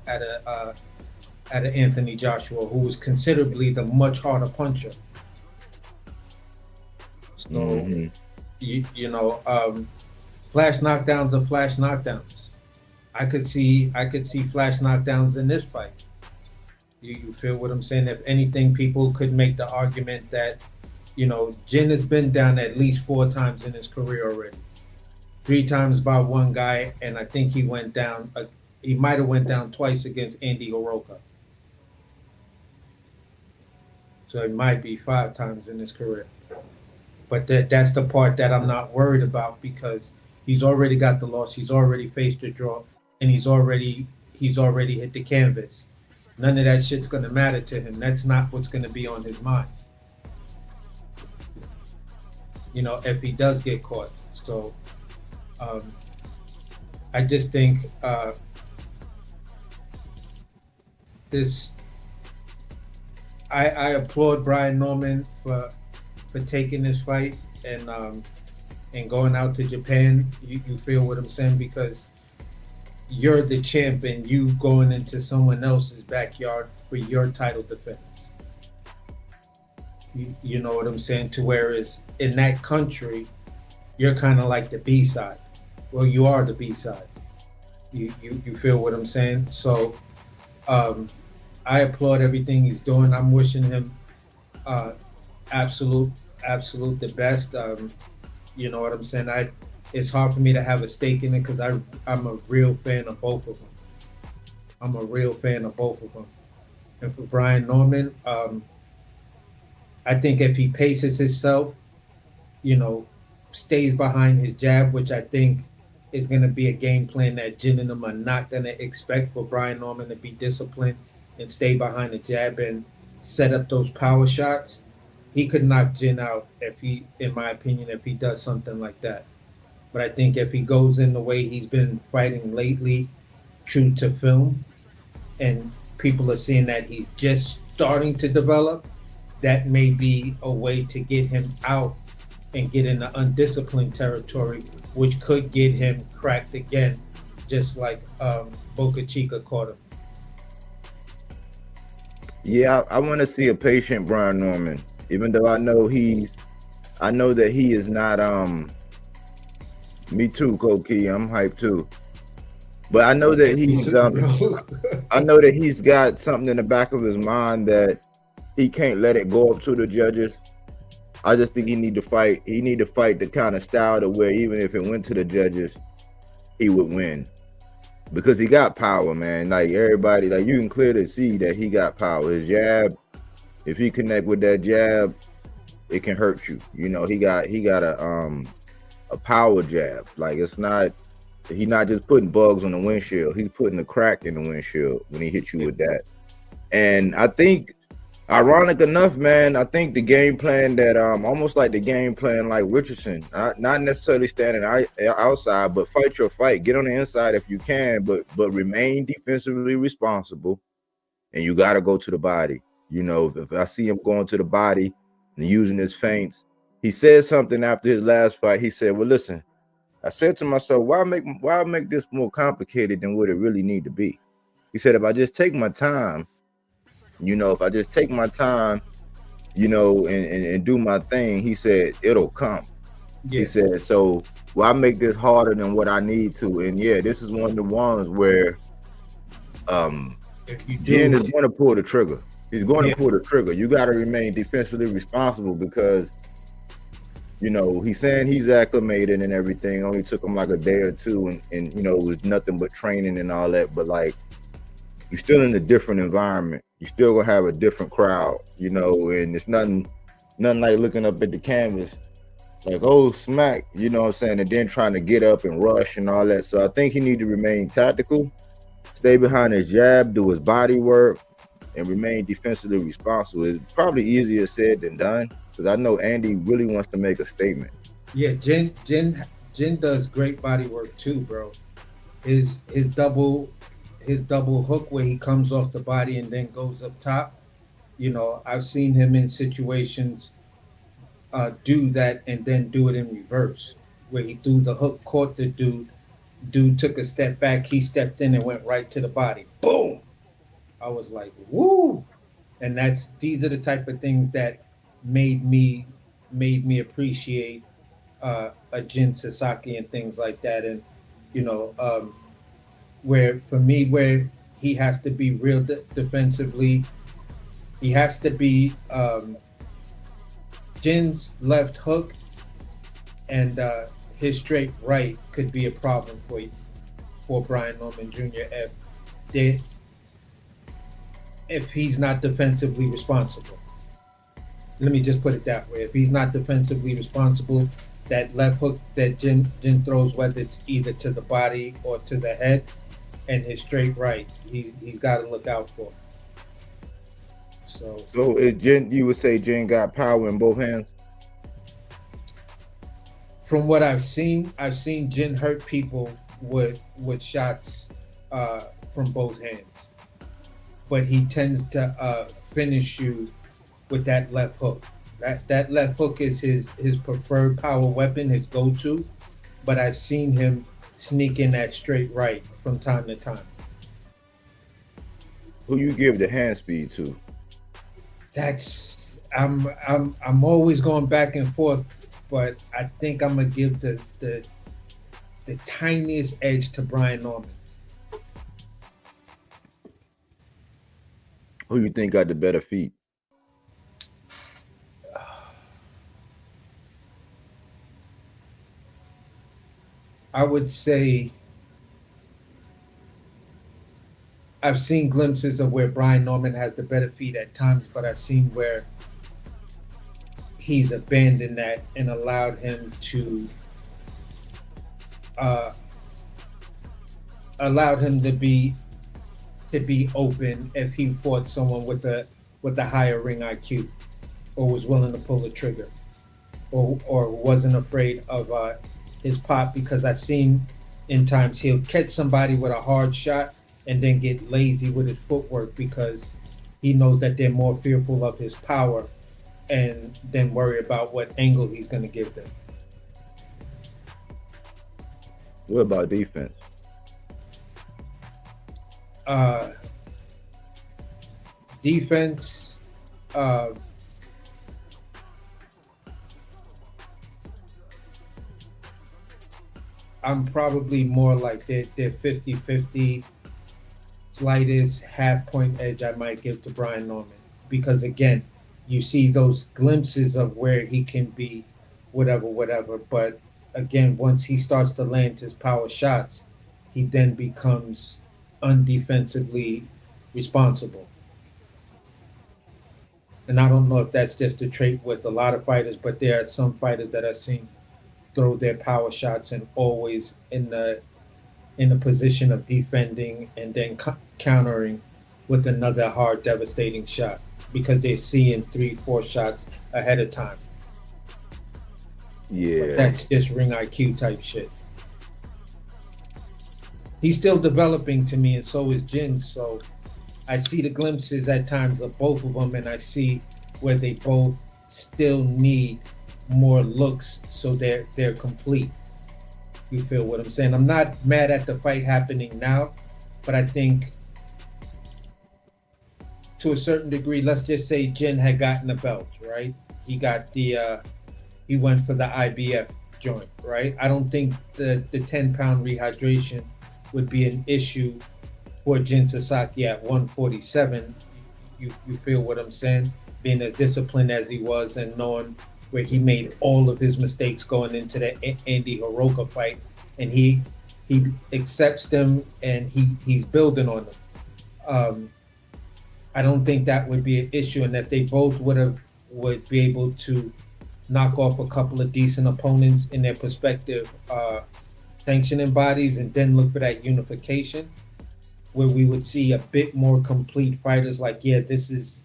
Anthony Joshua, who was considerably the much harder puncher. So, you know, flash knockdowns are flash knockdowns. I could see flash knockdowns in this fight. You feel what I'm saying? If anything, people could make the argument that, you know, Jin has been down at least 4 times in his career already. 3 times by one guy, and I think he went down. He might have went down twice against Andy Horoka. So it might be 5 times in his career. But that's the part that I'm not worried about, because he's already got the loss. He's already faced a draw, and he's already hit the canvas. None of that shit's gonna matter to him. That's not what's gonna be on his mind. You know, if he does get caught. So I just think I applaud Brian Norman for taking this fight and going out to Japan. You feel what I'm saying? Because you're the champ and you going into someone else's backyard for your title defense. You know what I'm saying? To whereas in that country, you're kind of like the B side. Well, you are the B side. You feel what I'm saying? So I applaud everything he's doing. I'm wishing him absolute the best. You know what I'm saying? It's hard for me to have a stake in it because I'm a real fan of both of them. I'm a real fan of both of them. And for Brian Norman, I think if he paces himself, you know, stays behind his jab, which I think is going to be a game plan that Jin and them are not going to expect, for Brian Norman to be disciplined and stay behind the jab and set up those power shots. He could knock Jin out if he, in my opinion, if he does something like that. But I think if he goes in the way he's been fighting lately, true to film, and people are seeing that he's just starting to develop, that may be a way to get him out and get into undisciplined territory, which could get him cracked again, just like Boca Chica caught him. Yeah, I want to see a patient Brian Norman, even though I know that he is not. Me too, Koki. I'm hyped too, but I know that I know that he's got something in the back of his mind that he can't let it go up to the judges. I just think he need to fight. He need to fight the kind of style to where even if it went to the judges, he would win. Because he got power, man. Like everybody, like you can clearly see that he got power. His jab, if he connect with that jab, it can hurt you. You know, he got a power jab. Like he's not just putting bugs on the windshield. He's putting a crack in the windshield when he hits you with that. And I think, ironic enough, man, I think the game plan that almost like the game plan like Richardson, not necessarily standing outside, but fight your fight, get on the inside if you can, but remain defensively responsible, and you got to go to the body. You know, if I see him going to the body and using his feints, he said something after his last fight. He said, "Well, listen, I said to myself, why make this more complicated than what it really need to be?" He said, "If I just take my time." You know, if I just take my time, you know, and do my thing, he said, it'll come. Yeah. He said, so I make this harder than what I need to. And yeah, this is one of the ones where Jin is going to pull the trigger. He's going to pull the trigger. You got to remain defensively responsible because, you know, he's saying he's acclimated and everything. It only took him like a day or two and you know, it was nothing but training and all that. But like, you're still in a different environment. You still gonna have a different crowd, you know, and it's nothing like looking up at the canvas like, oh, smack, you know what I'm saying, and then trying to get up and rush and all that. So I think he need to remain tactical, stay behind his jab, do his body work, and remain defensively responsible. It's probably easier said than done because I know Andy really wants to make a statement. Yeah, Jin does great body work too, bro. His double hook where he comes off the body and then goes up top. You know, I've seen him in situations do that and then do it in reverse, where he threw the hook, caught the dude took a step back, he stepped in and went right to the body. Boom! I was like, woo! And these are the type of things that made me appreciate a Jin Sasaki and things like that. And, you know, where he has to be real defensively. He has to be Jin's left hook and his straight right could be a problem for Brian Norman Jr. if he's not defensively responsible. Let me just put it that way. If he's not defensively responsible, that left hook that Jin throws, whether it's either to the body or to the head, and his straight right, he's got to look out for. So Jin, you would say Jin got power in both hands? From what I've seen Jin hurt people with shots from both hands, but he tends to finish you with that left hook. That left hook is his preferred power weapon, his go-to. But I've seen him sneak in that straight right from time to time. Who you give the hand speed to? That's I'm always going back and forth, but I think I'm gonna give the tiniest edge to Brian Norman. Who you think got the better feet? I would say I've seen glimpses of where Brian Norman has the better feet at times, but I've seen where he's abandoned that and uh, allowed him to be open if he fought someone with a higher ring IQ or was willing to pull the trigger or wasn't afraid of his pop, because I've seen in times he'll catch somebody with a hard shot and then get lazy with his footwork because he knows that they're more fearful of his power and then worry about what angle he's going to give them. What about defense? Defense, I'm probably more like they're 50-50. Slightest half point edge I might give to Brian Norman. Because again, you see those glimpses of where he can be, whatever. But again, once he starts to land his power shots, he then becomes undefensively responsible. And I don't know if that's just a trait with a lot of fighters, but there are some fighters that I've seen throw their power shots and always in the position of defending and then countering with another hard, devastating shot because they're seeing 3-4 shots ahead of time. Yeah, but that's just ring IQ type shit. He's still developing to me, and so is Jin. So I see the glimpses at times of both of them, and I see where they both still need more looks so they're complete. You feel what I'm saying? I'm not mad at the fight happening now, but I think to a certain degree, let's just say Jin had gotten the belt, right? He got he went for the IBF joint, right? I don't think the 10-pound rehydration would be an issue for Jin Sasaki at 147. You feel what I'm saying? Being as disciplined as he was and knowing where he made all of his mistakes going into the Andy Hiroka fight, and he accepts them and he's building on them. I don't think that would be an issue, and that they both would be able to knock off a couple of decent opponents in their prospective sanctioning bodies, and then look for that unification where we would see a bit more complete fighters. Like, yeah, this is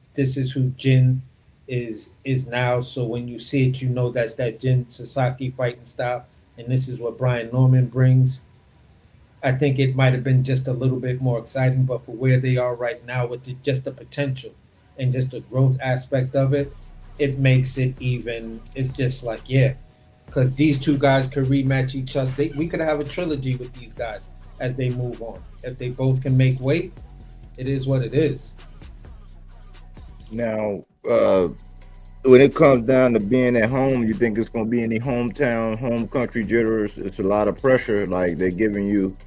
who Jin is now. So when you see it, you know that's that Jin Sasaki fighting style, and this is what Brian Norman brings. I think it might have been just a little bit more exciting, but for where they are right now with just the potential and just the growth aspect of it, it makes it even. It's just like, yeah, because these two guys could rematch each other. We could have a trilogy with these guys as they move on. If they both can make weight, it is what it is. Now, when it comes down to being at home, you think it's going to be any hometown, home country jitters? It's a lot of pressure. Like, they're giving you,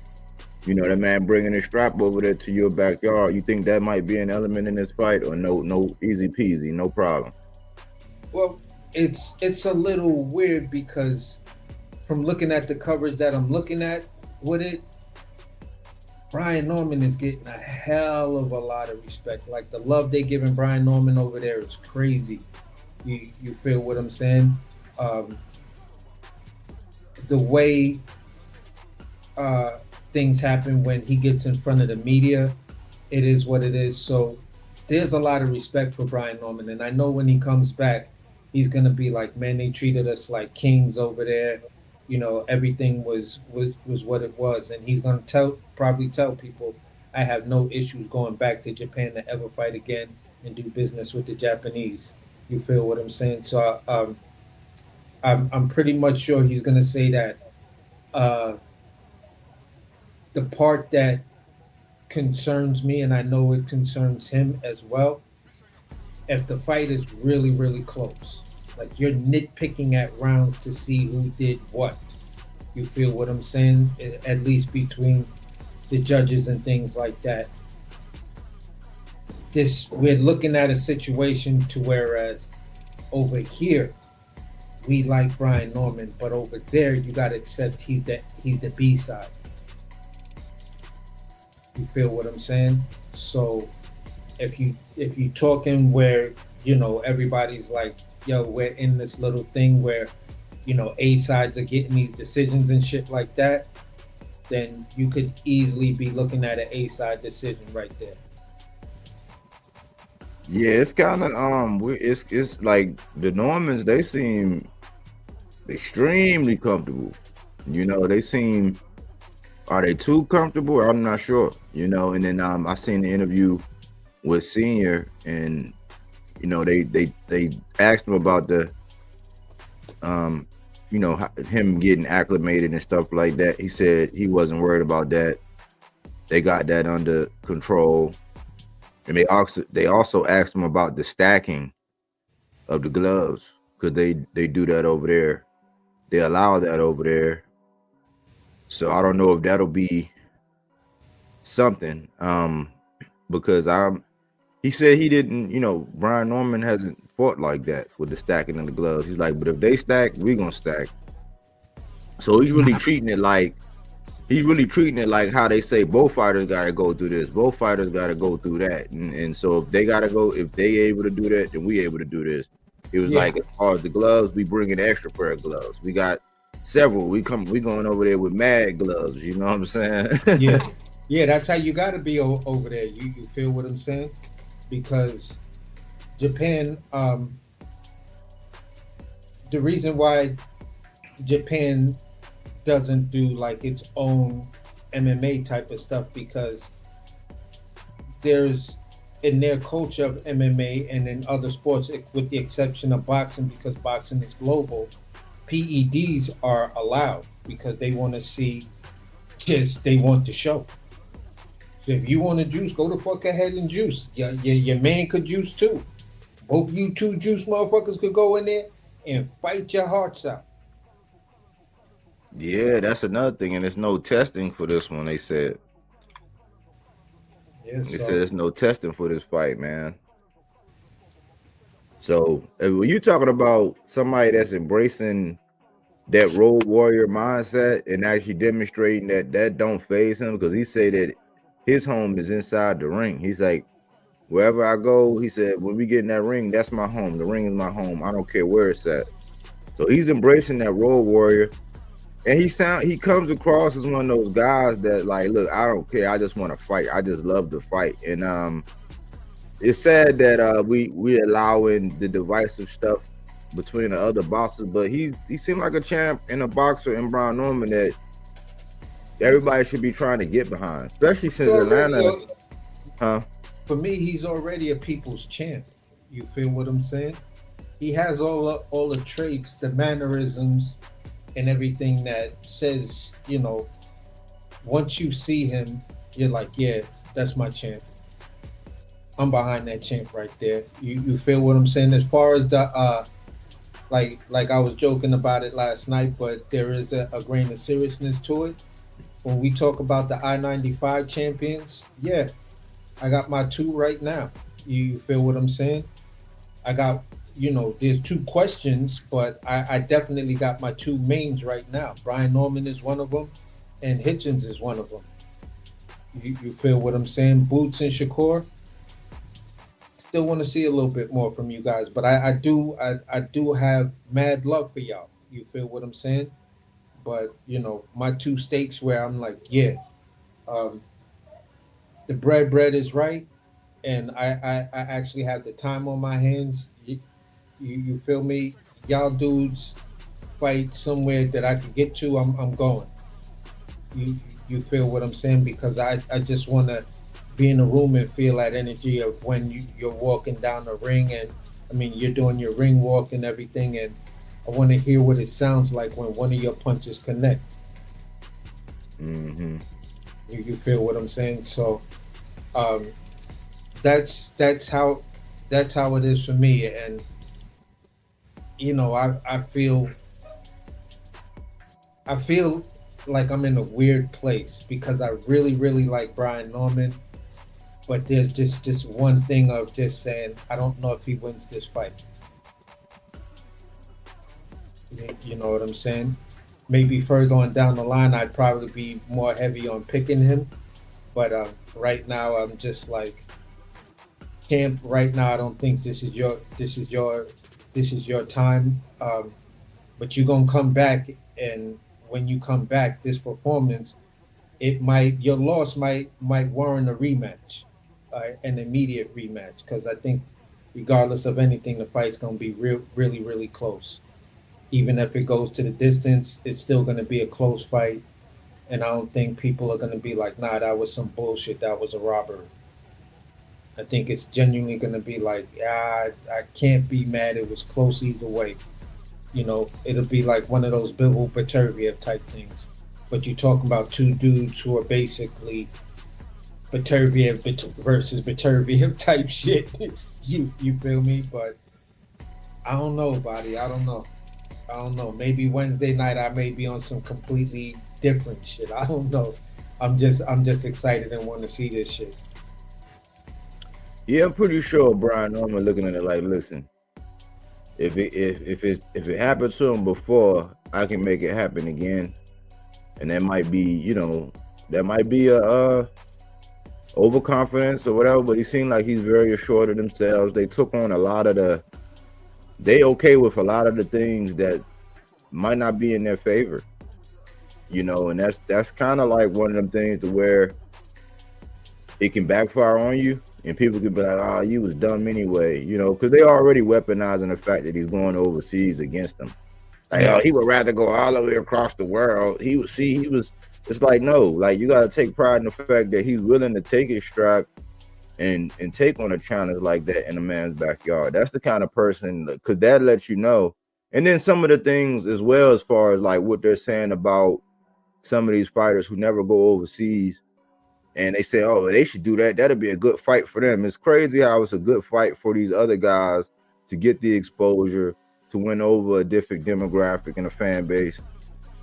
that man bringing his strap over there to your backyard. You think that might be an element in this fight, or no, easy peasy, no problem? Well, it's a little weird because from looking at the coverage that I'm looking at with it, Brian Norman is getting a hell of a lot of respect. Like, the love they giving Brian Norman over there is crazy. You feel what I'm saying? The way things happen when he gets in front of the media, it is what it is. So there's a lot of respect for Brian Norman, and I know when he comes back, he's gonna be like, man, they treated us like kings over there. Everything was what it was, and he's gonna probably tell people, I have no issues going back to Japan to ever fight again and do business with the Japanese. You feel what I'm saying? So I'm pretty much sure he's gonna say that. the part that concerns me, and I know it concerns him as well, if the fight is really, really close, like you're nitpicking at rounds to see who did what. You feel what I'm saying? At least between the judges and things like that. We're looking at a situation to whereas over here we like Brian Norman, but over there you gotta accept he's the B side. You feel what I'm saying? So if you talking where everybody's like, yo, we're in this little thing where A sides are getting these decisions and shit like that, then you could easily be looking at an A side decision right there. Yeah, it's kind of it's like the Normans. They seem extremely comfortable. They seem. Are they too comfortable? I'm not sure. And then I seen the interview with Senior, and they asked him about the him getting acclimated and stuff like that. He said he wasn't worried about that. They got that under control. And they also asked him about the stacking of the gloves, because they do that over there. They allow that over there. So I don't know if that'll be something. Because he said he didn't, Brian Norman hasn't fought like that with the stacking of the gloves. He's like, but if they stack, we're gonna stack. So he's really treating it like how they say both fighters gotta go through this, both fighters gotta go through that. And so if they able to do that, then we able to do this. It was like, as far as the gloves, we bring an extra pair of gloves. We got several. We going over there with mad gloves, you know what I'm saying? Yeah, that's how you gotta be over there. You feel what I'm saying? Because Japan, the reason why Japan doesn't do like its own MMA type of stuff, because there's, in their culture of MMA and in other sports, with the exception of boxing, because boxing is global, PEDs are allowed because they want to see, they want to show. So if you want to juice, go the fuck ahead and juice. Your man could juice too. Both you two juice motherfuckers could go in there and fight your hearts out. Yeah, that's another thing, and there's no testing for this one. They said. Yeah, they said there's no testing for this fight, man. So when you talking about somebody that's embracing that road warrior mindset and actually demonstrating that don't faze him, because he said that his home is inside the ring. He's like, wherever I go, he said, when we get in that ring, that's my home. The ring is my home. I don't care where it's at. So he's embracing that road warrior. And he comes across as one of those guys that, like, look, I don't care. I just want to fight. I just love to fight. And it's sad that we allowing the divisive stuff between the other boxers, but he seemed like a champ and a boxer in Brian Norman that everybody should be trying to get behind, especially since Atlanta. For me, he's already a people's champ. You feel what I'm saying? He has all the traits, the mannerisms, and everything that says, once you see him, you're like, yeah, that's my champ. I'm behind that champ right there. You feel what I'm saying? As far as the like I was joking about it last night, but there is a grain of seriousness to it. When we talk about the I-95 champions, yeah, I got my two right now. You feel what I'm saying? I got, there's two questions, but I definitely got my two mains right now. Brian Norman is one of them, and Hitchens is one of them. You feel what I'm saying? Boots and Shakur, still want to see a little bit more from you guys, but I do have mad love for y'all. You feel what I'm saying? But my two stakes where I'm like, yeah, the bread is right, and I actually have the time on my hands. You feel me? Y'all dudes fight somewhere that I could get to. I'm going. You feel what I'm saying? Because I just want to be in the room and feel that energy of when you're walking down the ring, and I mean you're doing your ring walk and everything, and I want to hear what it sounds like when one of your punches connect. Mm-hmm. You feel what I'm saying? So um, that's how it is for me. And I feel like I'm in a weird place because I really really like Brian Norman, but there's just this one thing of just saying I don't know if he wins this fight. You know what I'm saying? Maybe further on down the line, I'd probably be more heavy on picking him. But right now, I'm just like camp. Right now, I don't think this is your time. But you're gonna come back, and when you come back, this performance, your loss might warrant a rematch, an immediate rematch. Because I think, regardless of anything, the fight's gonna be really really close. Even if it goes to the distance, it's still going to be a close fight. And I don't think people are going to be like, nah, that was some bullshit. That was a robbery. I think it's genuinely going to be like, yeah, I can't be mad. It was close either way. It'll be like one of those Bivol Baterviev type things. But you're talking about two dudes who are basically Baterviev versus Baterviev type shit. you feel me? But I don't know, buddy. I don't know. Maybe Wednesday night I may be on some completely different shit. I don't know. I'm just excited and want to see this shit. Yeah, I'm pretty sure Brian Norman looking at it like, listen, if it happened to him before, I can make it happen again. And that might be, a overconfidence or whatever, but he seemed like he's very assured of themselves. They took on they okay with a lot of the things that might not be in their favor, and that's kind of like one of them things to where it can backfire on you, and people can be like, "Oh, you was dumb anyway," because they already weaponizing the fact that he's going overseas against them. Like, oh, he would rather go all the way across the world. It's like, no, like you got to take pride in the fact that he's willing to take his strap and take on a challenge like that in a man's backyard. That's the kind of person, because that lets you know. And then some of the things as well, as far as like what they're saying about some of these fighters who never go overseas, and they say, oh, they should do that. That'll be a good fight for them. It's crazy how it's a good fight for these other guys to get the exposure, to win over a different demographic and a fan base.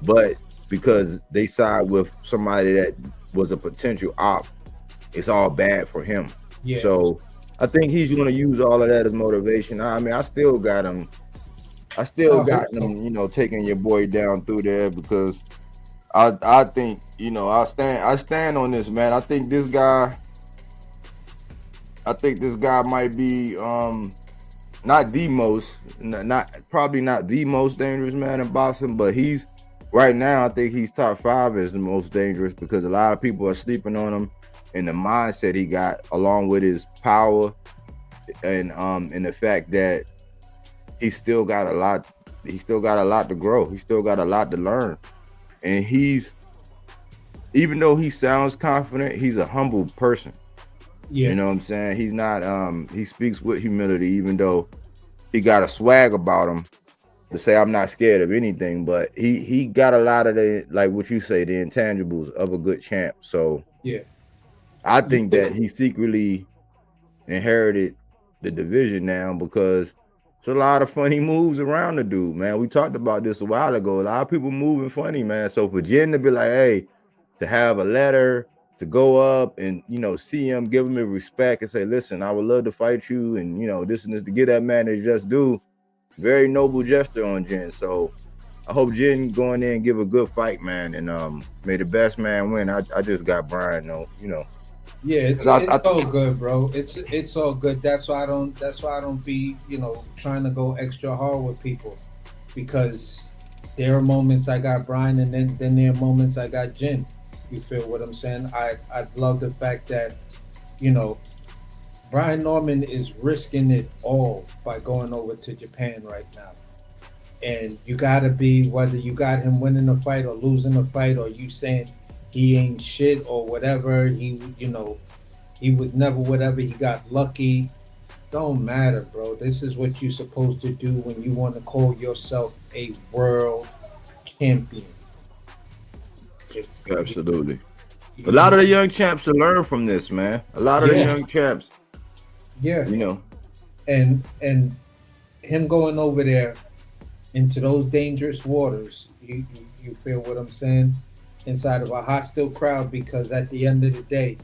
But because they side with somebody that was a potential op, it's all bad for him. Yeah. So I think he's going to use all of that as motivation. I mean, I still got him. Taking your boy down through there, because I think, I stand on this, man. I think this guy might be not the most, probably not the most dangerous man in boxing, but he's right now, I think he's top 5 as the most dangerous, because a lot of people are sleeping on him and the mindset he got, along with his power and the fact that he's still got a lot to grow. He's still got a lot to learn. And even though he sounds confident, he's a humble person. Yeah. You know what I'm saying? He's not he speaks with humility, even though he got a swag about him to say I'm not scared of anything, but he got a lot of the, like what you say, the intangibles of a good champ. So yeah, I think that he secretly inherited the division now, because there's a lot of funny moves around the dude, man. We talked about this a while ago. A lot of people moving funny, man. So for Jin to be like, hey, to have a letter, to go up and, see him, give him respect and say, listen, I would love to fight you, and, this and this, to get that man to just do, very noble gesture on Jin. So I hope Jin go in there and give a good fight, man, and may the best man win. I just got Brian, though, Yeah, it's all good, bro. It's all good. That's why I don't be, trying to go extra hard with people, because there are moments I got Brian, and then there are moments I got Jin. You feel what I'm saying? I love the fact that, Brian Norman is risking it all by going over to Japan right now. And you gotta be, whether you got him winning a fight or losing a fight, or you saying he ain't shit or whatever, he was never whatever, he got lucky. Don't matter, bro. This is what you're supposed to do when you want to call yourself a world champion. Absolutely. A lot of the young champs should learn from this, man. A lot of the Yeah, young champs, yeah, you know. and him going over there into those dangerous waters. You feel what I'm saying? Inside of a hostile crowd, because at the end of the day,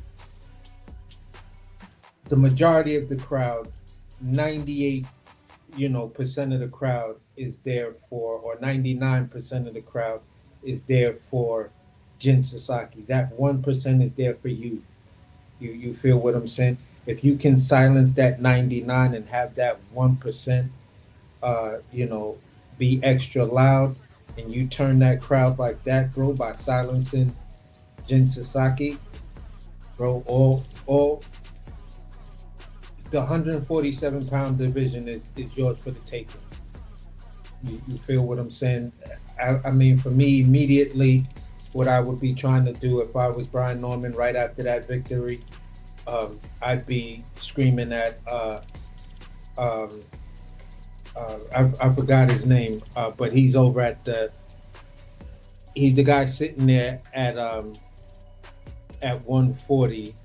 the majority of the crowd, 98, percent of the crowd is there for, or 99% of the crowd is there for Jin Sasaki. That 1% is there for you. You feel what I'm saying? If you can silence that 99 and have that 1%, uh, you know, be extra loud, and you turn that crowd like that, bro, by silencing Jin Sasaki, bro, all the 147-pound division is yours for the taking. You feel what I'm saying? I mean, for me, immediately, what I would be trying to do if I was Brian Norman right after that victory, I'd be screaming at um, I forgot his name, but he's over at he's the guy sitting there at 140.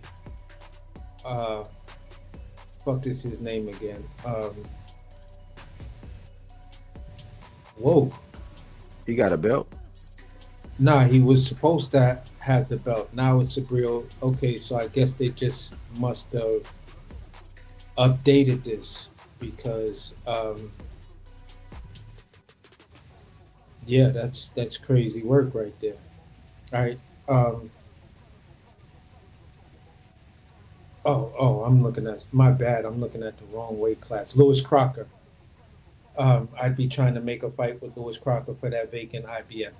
Fuck is his name again? Whoa. He got a belt. Nah, he was supposed to have the belt. Now it's a real. Okay, so I guess they just must have updated this because yeah, that's crazy work right there. All right. I'm looking at, my bad. I'm looking at the wrong weight class. Lewis Crocker. I'd be trying to make a fight with Lewis Crocker for that vacant IBF,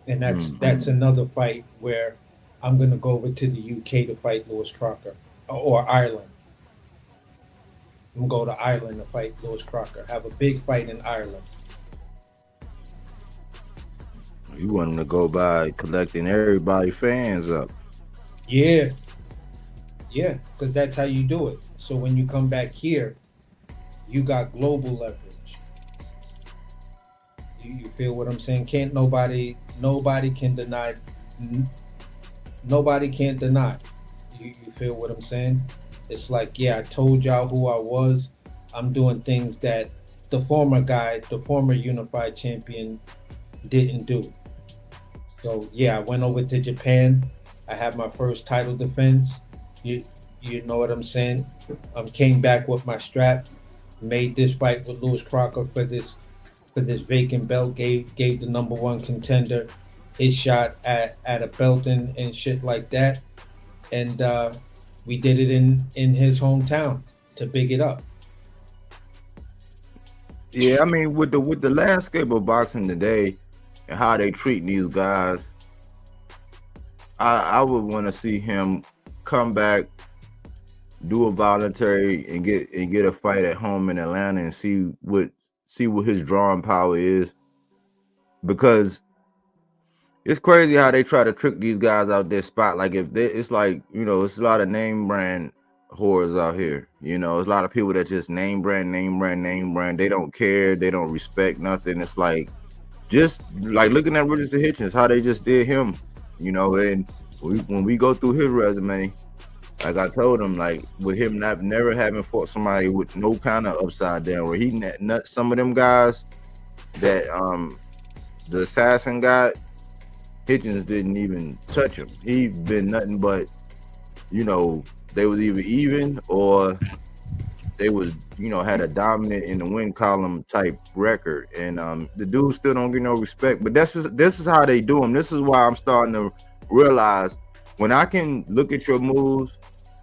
and that's another fight where I'm gonna go over to the UK to fight Lewis Crocker, or Ireland. I'm gonna go to Ireland to fight Lewis Crocker. Have a big fight in Ireland. You want him to go by collecting everybody fans up. Yeah, yeah, because that's how you do it. So when you come back here, you got global leverage. You feel what I'm saying? Can't nobody can deny. Nobody can't deny. You feel what I'm saying? It's like, yeah, I told y'all who I was. I'm doing things that the former guy, the former unified champion, didn't do. So yeah, I went over to Japan. I had my first title defense. You know what I'm saying? Came back with my strap, made this fight with Lewis Crocker for this vacant belt. Gave the number one contender his shot at a belt and shit like that. And we did it in his hometown to big it up. Yeah, I mean, with the landscape of boxing today and how they treat these guys, I would want to see him come back, do a voluntary, and get a fight at home in Atlanta and see what his drawing power is, because it's crazy how they try to trick these guys out their spot. Like it's like, it's a lot of name brand whores out here. It's a lot of people that just name brand. They don't care. They don't respect nothing. It's like, just like looking at Richard Hitchens, how they just did him, and when we go through his resume, like I told him, like with him never having fought somebody with no kind of upside down, where he nut some of them guys that the assassin got, Hitchens didn't even touch him. He been nothing but, they was either even or they was, had a dominant in the win column type record. And the dude still don't get no respect. But this is how they do them. This is why I'm starting to realize, when I can look at your moves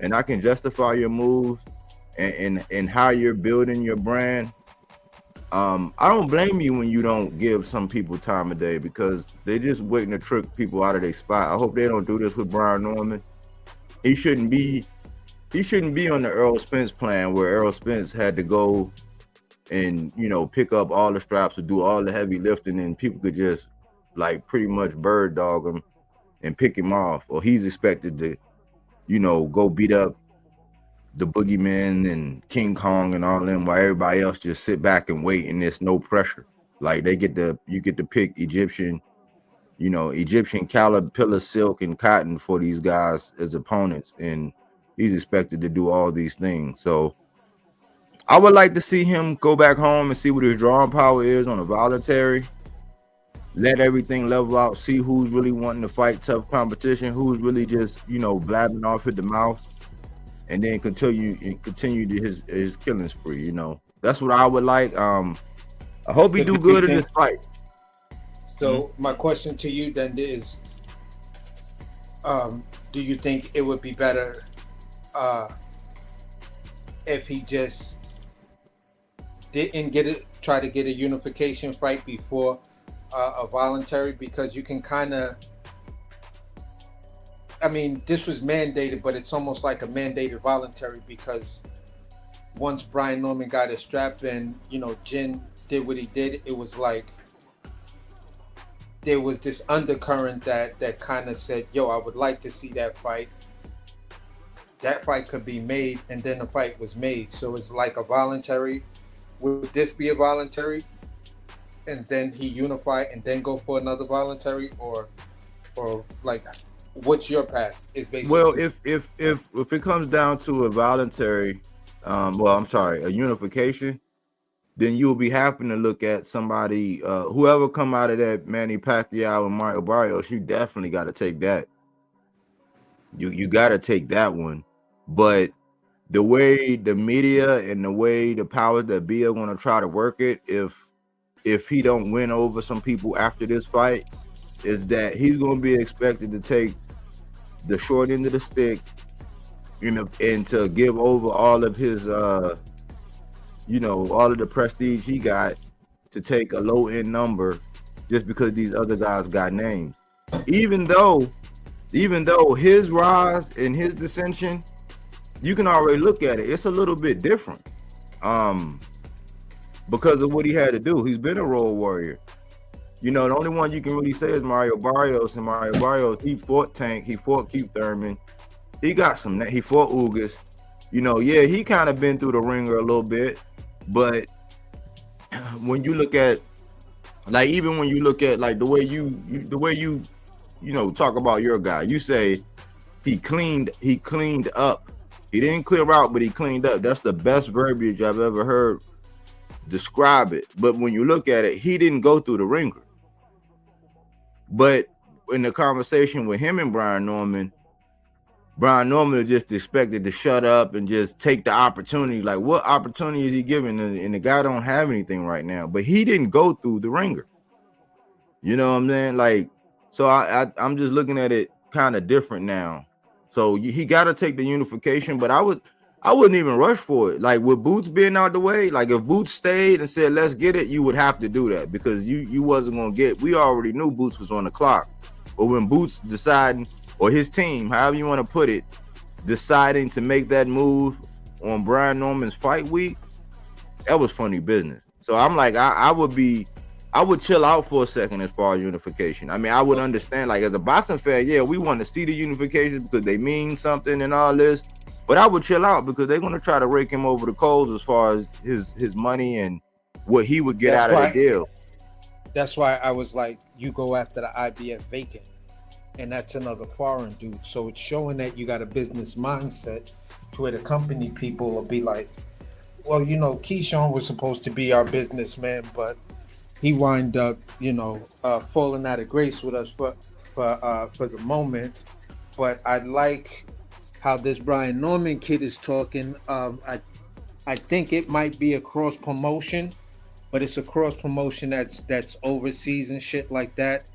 and I can justify your moves and how you're building your brand, I don't blame you when you don't give some people time of day, because they're just waiting to trick people out of their spot. I hope they don't do this with Brian Norman. He shouldn't be on the Errol Spence plan, where Errol Spence had to go and pick up all the straps or do all the heavy lifting, and people could just like pretty much bird dog him and pick him off, or he's expected to go beat up the Boogeyman and King Kong and all them, while everybody else just sit back and wait, and there's no pressure. Like you get to pick Egyptian Egyptian caterpillar silk and cotton for these guys as opponents, and he's expected to do all these things. So I would like to see him go back home and see what his drawing power is on a voluntary. Let everything level out, see who's really wanting to fight tough competition, who's really just, blabbing off at the mouth, and then continue his killing spree. That's what I would like. I hope he do good in this fight. So my question to you then is, do you think it would be better if he just didn't try to get a unification fight before a voluntary? Because you can kind of, this was mandated, but it's almost like a mandated voluntary, because once Brian Norman got his strap and Jin did what he did, it was like there was this undercurrent that kind of said, yo, I would like to see that fight. That fight could be made, and then the fight was made. So it's like a voluntary. Would this be a voluntary? And then he unify and then go for another voluntary, or like, what's your path? Is basically, well, if it comes down to a voluntary, a unification, then you'll be having to look at somebody, whoever come out of that Manny Pacquiao and Mario Barrios. You definitely got to take that. You got to take that one. But the way the media and the way the powers that be are going to try to work it, if he don't win over some people after this fight, is that he's going to be expected to take the short end of the stick, and to give over all of his, all of the prestige he got, to take a low end number just because these other guys got names. Even though his rise and his dissension, you can already look at it. It's a little bit different. Because of what he had to do. He's been a road warrior. The only one you can really say is Mario Barrios. And Mario Barrios, he fought Tank, he fought Keith Thurman, he fought Ugas. He kind of been through the ringer a little bit. But when you look at, the way you talk about your guy, you say he cleaned up. He didn't clear out, but he cleaned up. That's the best verbiage I've ever heard describe it. But when you look at it, he didn't go through the ringer. But in the conversation with him and Brian Norman is just expected to shut up and just take the opportunity. Like, what opportunity is he giving? And the guy don't have anything right now. But he didn't go through the ringer. You know what I'm saying? Like, so I'm just looking at it kind of different now. So he got to take the unification, but I wouldn't even rush for it. Like, with Boots being out the way, like if Boots stayed and said, let's get it, you would have to do that, because you wasn't going to get, we already knew Boots was on the clock. But when Boots deciding, or his team, however you want to put it, deciding to make that move on Brian Norman's fight week, that was funny business. So I'm like, I would chill out for a second as far as unification. I would understand, like, as a boxing fan, yeah, we want to see the unification because they mean something and all this. But I would chill out because they're going to try to rake him over the coals as far as his money and what he would get out of the deal. That's why I was like, you go after the IBF vacant, and that's another foreign dude. So it's showing that you got a business mindset to where the company people will be like, well, Keyshawn was supposed to be our businessman, but he wind up, falling out of grace with us for the moment. But I like how this Brian Norman kid is talking. I think it might be a cross promotion, but it's a cross promotion that's overseas and shit like that.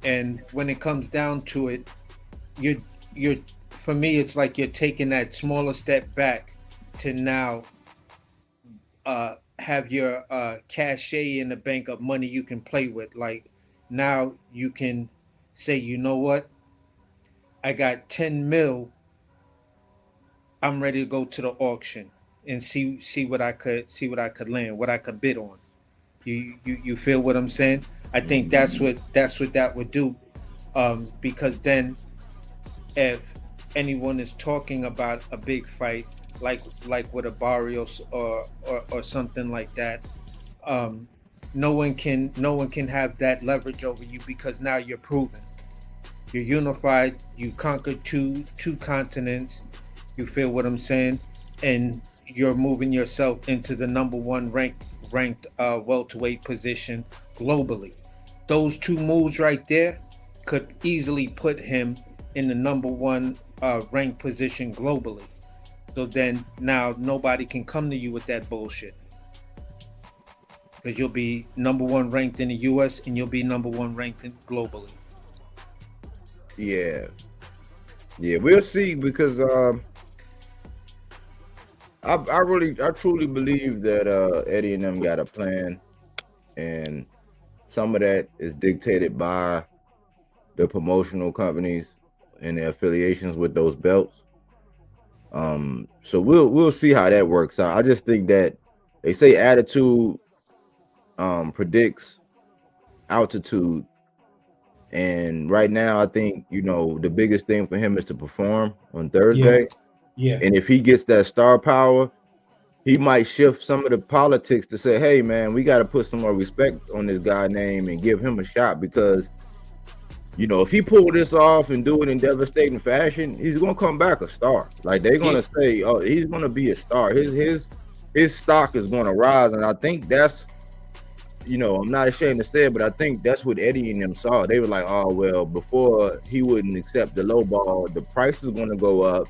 And when it comes down to it, you're for me, it's like you're taking that smaller step back to now have your cachet in the bank of money you can play with. Like, now you can say, you know what? I got 10 mil. I'm ready to go to the auction and see what I could land, what I could bid on. You feel what I'm saying? I think that's what that would do, because then if anyone is talking about a big fight like with a Barrios or something like that, no one can have that leverage over you because now you're proven. You're unified. You conquered two continents. You feel what I'm saying? And you're moving yourself into the number one ranked welterweight position globally. Those two moves right there could easily put him in the number one ranked position globally. So then now nobody can come to you with that bullshit because you'll be number one ranked in the U.S. and you'll be number one ranked globally. Yeah, yeah, we'll see because I truly believe that Eddie and them got a plan, and some of that is dictated by the promotional companies and their affiliations with those belts. So we'll see how that works out. I just think that they say attitude predicts altitude, and right now I think the biggest thing for him is to perform on Thursday. Yeah. And if he gets that star power, he might shift some of the politics to say, hey man, we got to put some more respect on this guy's name and give him a shot, because if he pull this off and do it in devastating fashion, he's gonna come back a star. Like they're gonna say, oh, he's gonna be a star. His stock is gonna rise. And I think that's, I'm not ashamed to say it, but I think that's what Eddie and them saw. They were like, oh well, before he wouldn't accept the low ball, the price is gonna go up,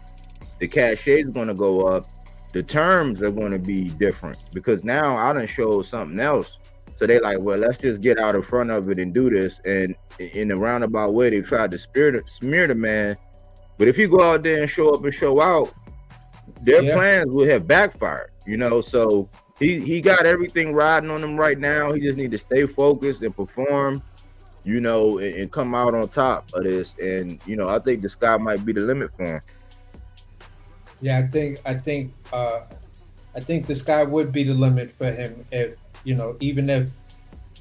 the cachet is gonna go up, the terms are gonna be different, because now I done showed something else. So they like, well, let's just get out in front of it and do this. And in a roundabout way, they tried to smear the man. But if you go out there and show up and show out, their plans would have backfired, So he got everything riding on him right now. He just need to stay focused and perform, and come out on top of this. And I think the sky might be the limit for him. Yeah, I think the sky would be the limit for him if, even if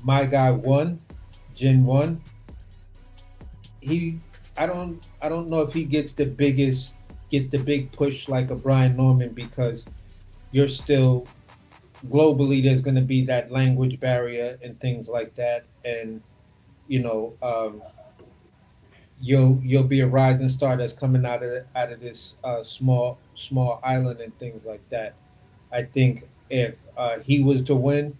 my guy won, Jin won, I don't know if he gets the big push like a Brian Norman, because you're still globally, there's going to be that language barrier and things like that, and you'll be a rising star that's coming out of this small island and things like that. I think if he was to win,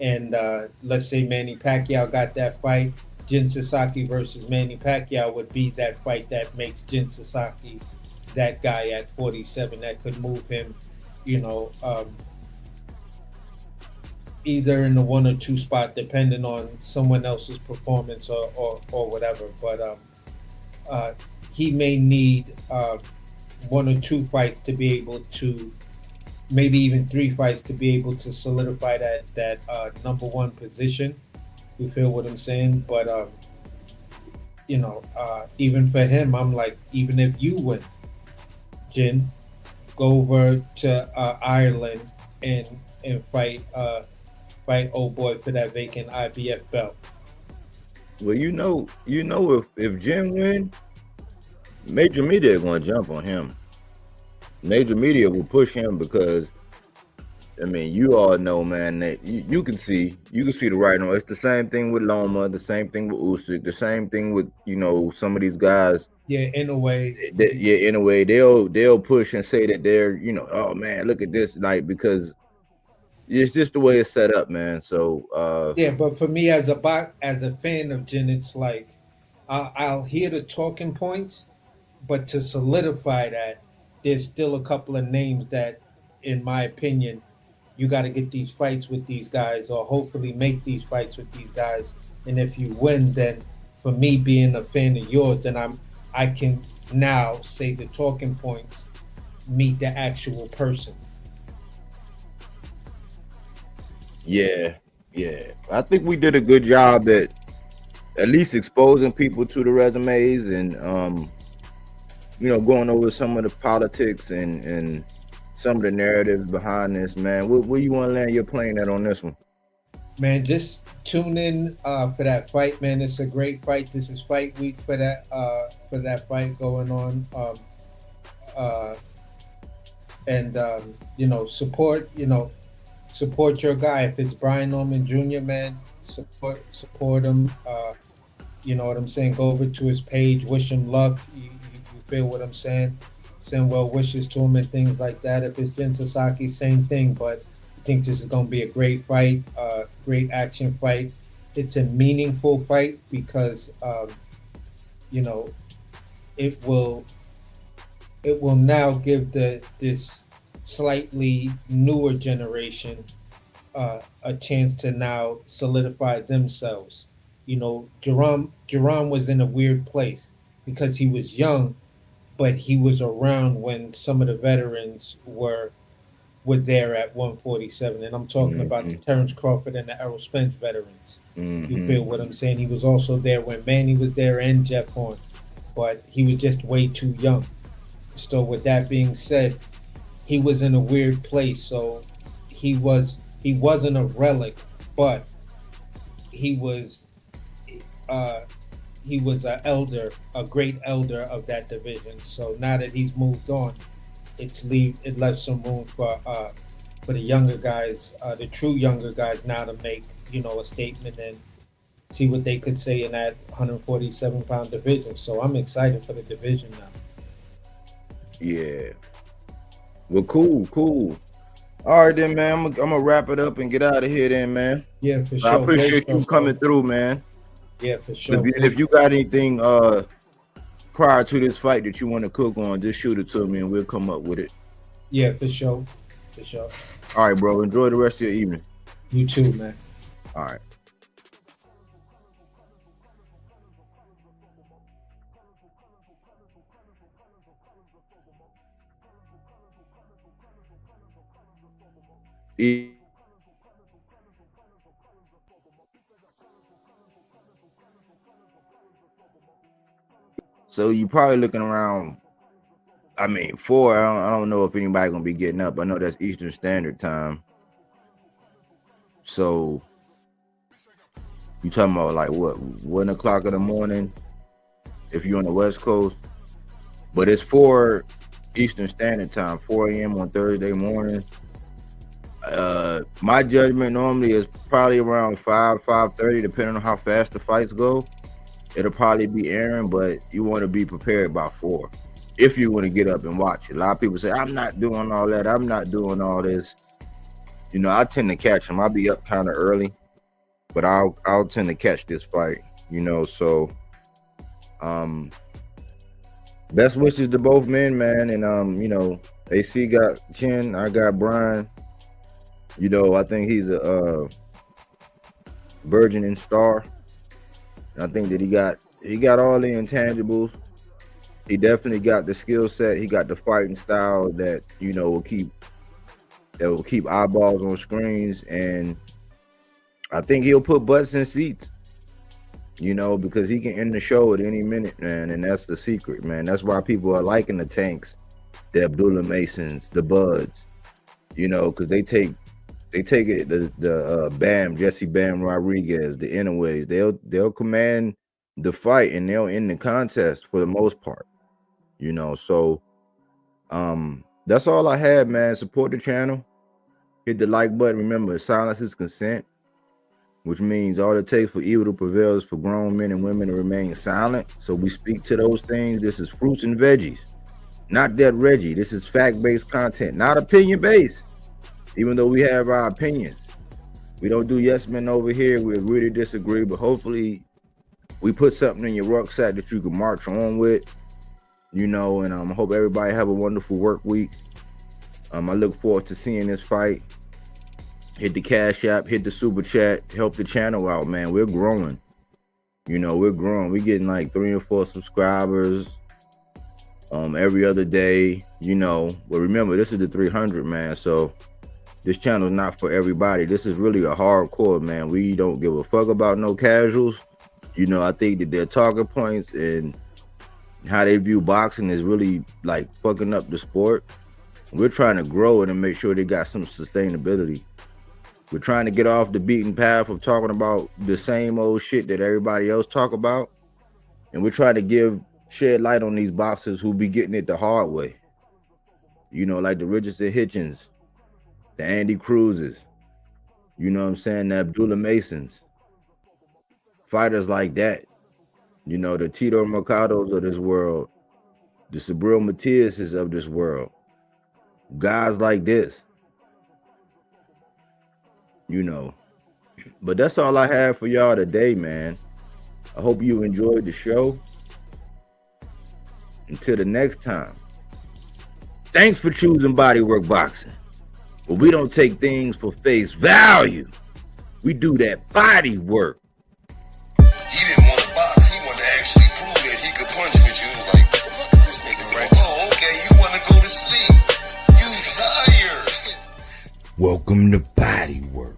and let's say Manny Pacquiao got that fight, Jin Sasaki versus Manny Pacquiao would be that fight that makes Jin Sasaki that guy at 47 that could move him, either in the 1 or 2 spot, depending on someone else's performance or whatever. But he may need 1 or 2 fights to be able to, maybe even 3 fights to be able to solidify that number one position. You feel what I'm saying? But even for him, I'm like, even if you win, Jin, go over to Ireland and fight old boy for that vacant IBF belt. Well, if Jin win, major media are going to jump on him. Major media will push him because, you all know, man, that you can see the writing on. It's the same thing with Loma, the same thing with Usyk, the same thing with some of these guys. Yeah, in a way. In a way, they'll push and say that they're oh man, look at this, like, because it's just the way it's set up, man. So yeah, but for me as a fan of Jin, it's like I'll hear the talking points, but to solidify that, there's still a couple of names that, in my opinion, you got to get these fights with these guys, or hopefully make these fights with these guys. And if you win, then for me being a fan of yours, then I can now say the talking points meet the actual person. Yeah. I think we did a good job at least exposing people to the resumes and going over some of the politics and some of the narratives behind this, man. Where you want to land your plane at on this one? Man, just tune in for that fight, man. It's a great fight. This is fight week for that fight going on. And support support your guy. If it's Brian Norman Jr., man, support him. You know what I'm saying? Go over to his page, wish him luck. You feel what I'm saying? Send well wishes to him and things like that. If it's Jin Sasaki, same thing. But I think this is going to be a great fight, great action fight. It's a meaningful fight because, you know, it will now give this slightly newer generation a chance to now solidify themselves. You know, Jerome was in a weird place because he was young, but he was around when some of the veterans were there at 147, and I'm talking about the Terrence Crawford and the Errol Spence veterans. You feel what I'm saying? He was also there when Manny was there and Jeff Horn, but he was just way too young. So with that being said, he was in a weird place. So he wasn't a relic, but he was a great elder of that division. So now that he's moved on, it left some room for the younger guys, the true younger guys now to make, you know, a statement and see what they could say in that 147-pound division. So I'm excited for the division now. Yeah. Well, cool. All right then, man. I'm gonna wrap it up and get out of here then, man. Yeah, for So sure. I appreciate you coming through, man. Yeah, for sure. If you got anything prior to this fight that you want to cook on, just shoot it to me and we'll come up with it. Yeah, for sure. All right, bro. Enjoy the rest of your evening. You too, man. All right. So you probably looking around. I mean, 4. I don't know if anybody gonna be getting up. I know that's Eastern Standard Time. So you talking about like what, 1 o'clock in the morning if you're on the West Coast, but it's 4 Eastern Standard Time, 4 a.m. on Thursday morning. My judgment normally is probably around 5:30, depending on how fast the fights go. It'll probably be airing, but you want to be prepared by 4 if you want to get up and watch it. A lot of people say, I'm not doing all that. I'm not doing all this. You know, I tend to catch them. I'll be up kind of early, but I'll tend to catch this fight, you know. So best wishes to both men, man. And you know, AC got Jin, I got Brian. You know, I think he's a burgeoning star. I think that he got all the intangibles. He definitely got the skill set. He got the fighting style that, you know, will keep eyeballs on screens, and I think he'll put butts in seats, you know, because he can end the show at any minute, man. And that's the secret, man. That's why people are liking the Tanks, the Abdullah Masons, the Buds, you know, because they take it, the Bam, Jesse Bam Rodriguez, the Inaways, they'll command the fight and they'll end the contest for the most part, you know. So that's all I had, man. Support the channel, hit the like button. Remember, silence is consent, which means all it takes for evil to prevail is for grown men and women to remain silent. So we speak to those things. This is Fruits and Veggies, not Dead Reggie. This is fact-based content, not opinion-based. Even though we have our opinions, we don't do yes men over here. We agree to disagree, but hopefully we put something in your rucksack that you can march on with, you know. And I hope everybody have a wonderful work week. I look forward to seeing this fight. Hit the Cash App, hit the Super Chat, help the channel out, man. We're growing, you know. We're growing. We're getting like 3 or 4 subscribers every other day, you know. But remember, this is the 300, man. So this channel is not for everybody. This is really a hardcore, man. We don't give a fuck about no casuals. You know, I think that their talking points and how they view boxing is really like fucking up the sport. We're trying to grow it and make sure they got some sustainability. We're trying to get off the beaten path of talking about the same old shit that everybody else talk about. And we're trying to shed light on these boxers who be getting it the hard way. You know, like the Richardson Hitchens, the Andy Cruzes, You know what I'm saying? The Abdullah Masons, fighters like that. You know, the Tito Mercados of this world, the Sabril Matiases of this world, guys like this. You know. But that's all I have for y'all today, man. I hope you enjoyed the show. Until the next time. Thanks for choosing Bodywork Boxing. But we don't take things for face value. We do that body work. He didn't want to box. He wanted to actually prove that he could punch with you. He was like, what the fuck is this nigga? Right. Oh, okay. You want to go to sleep. You tired. Welcome to Bodywork.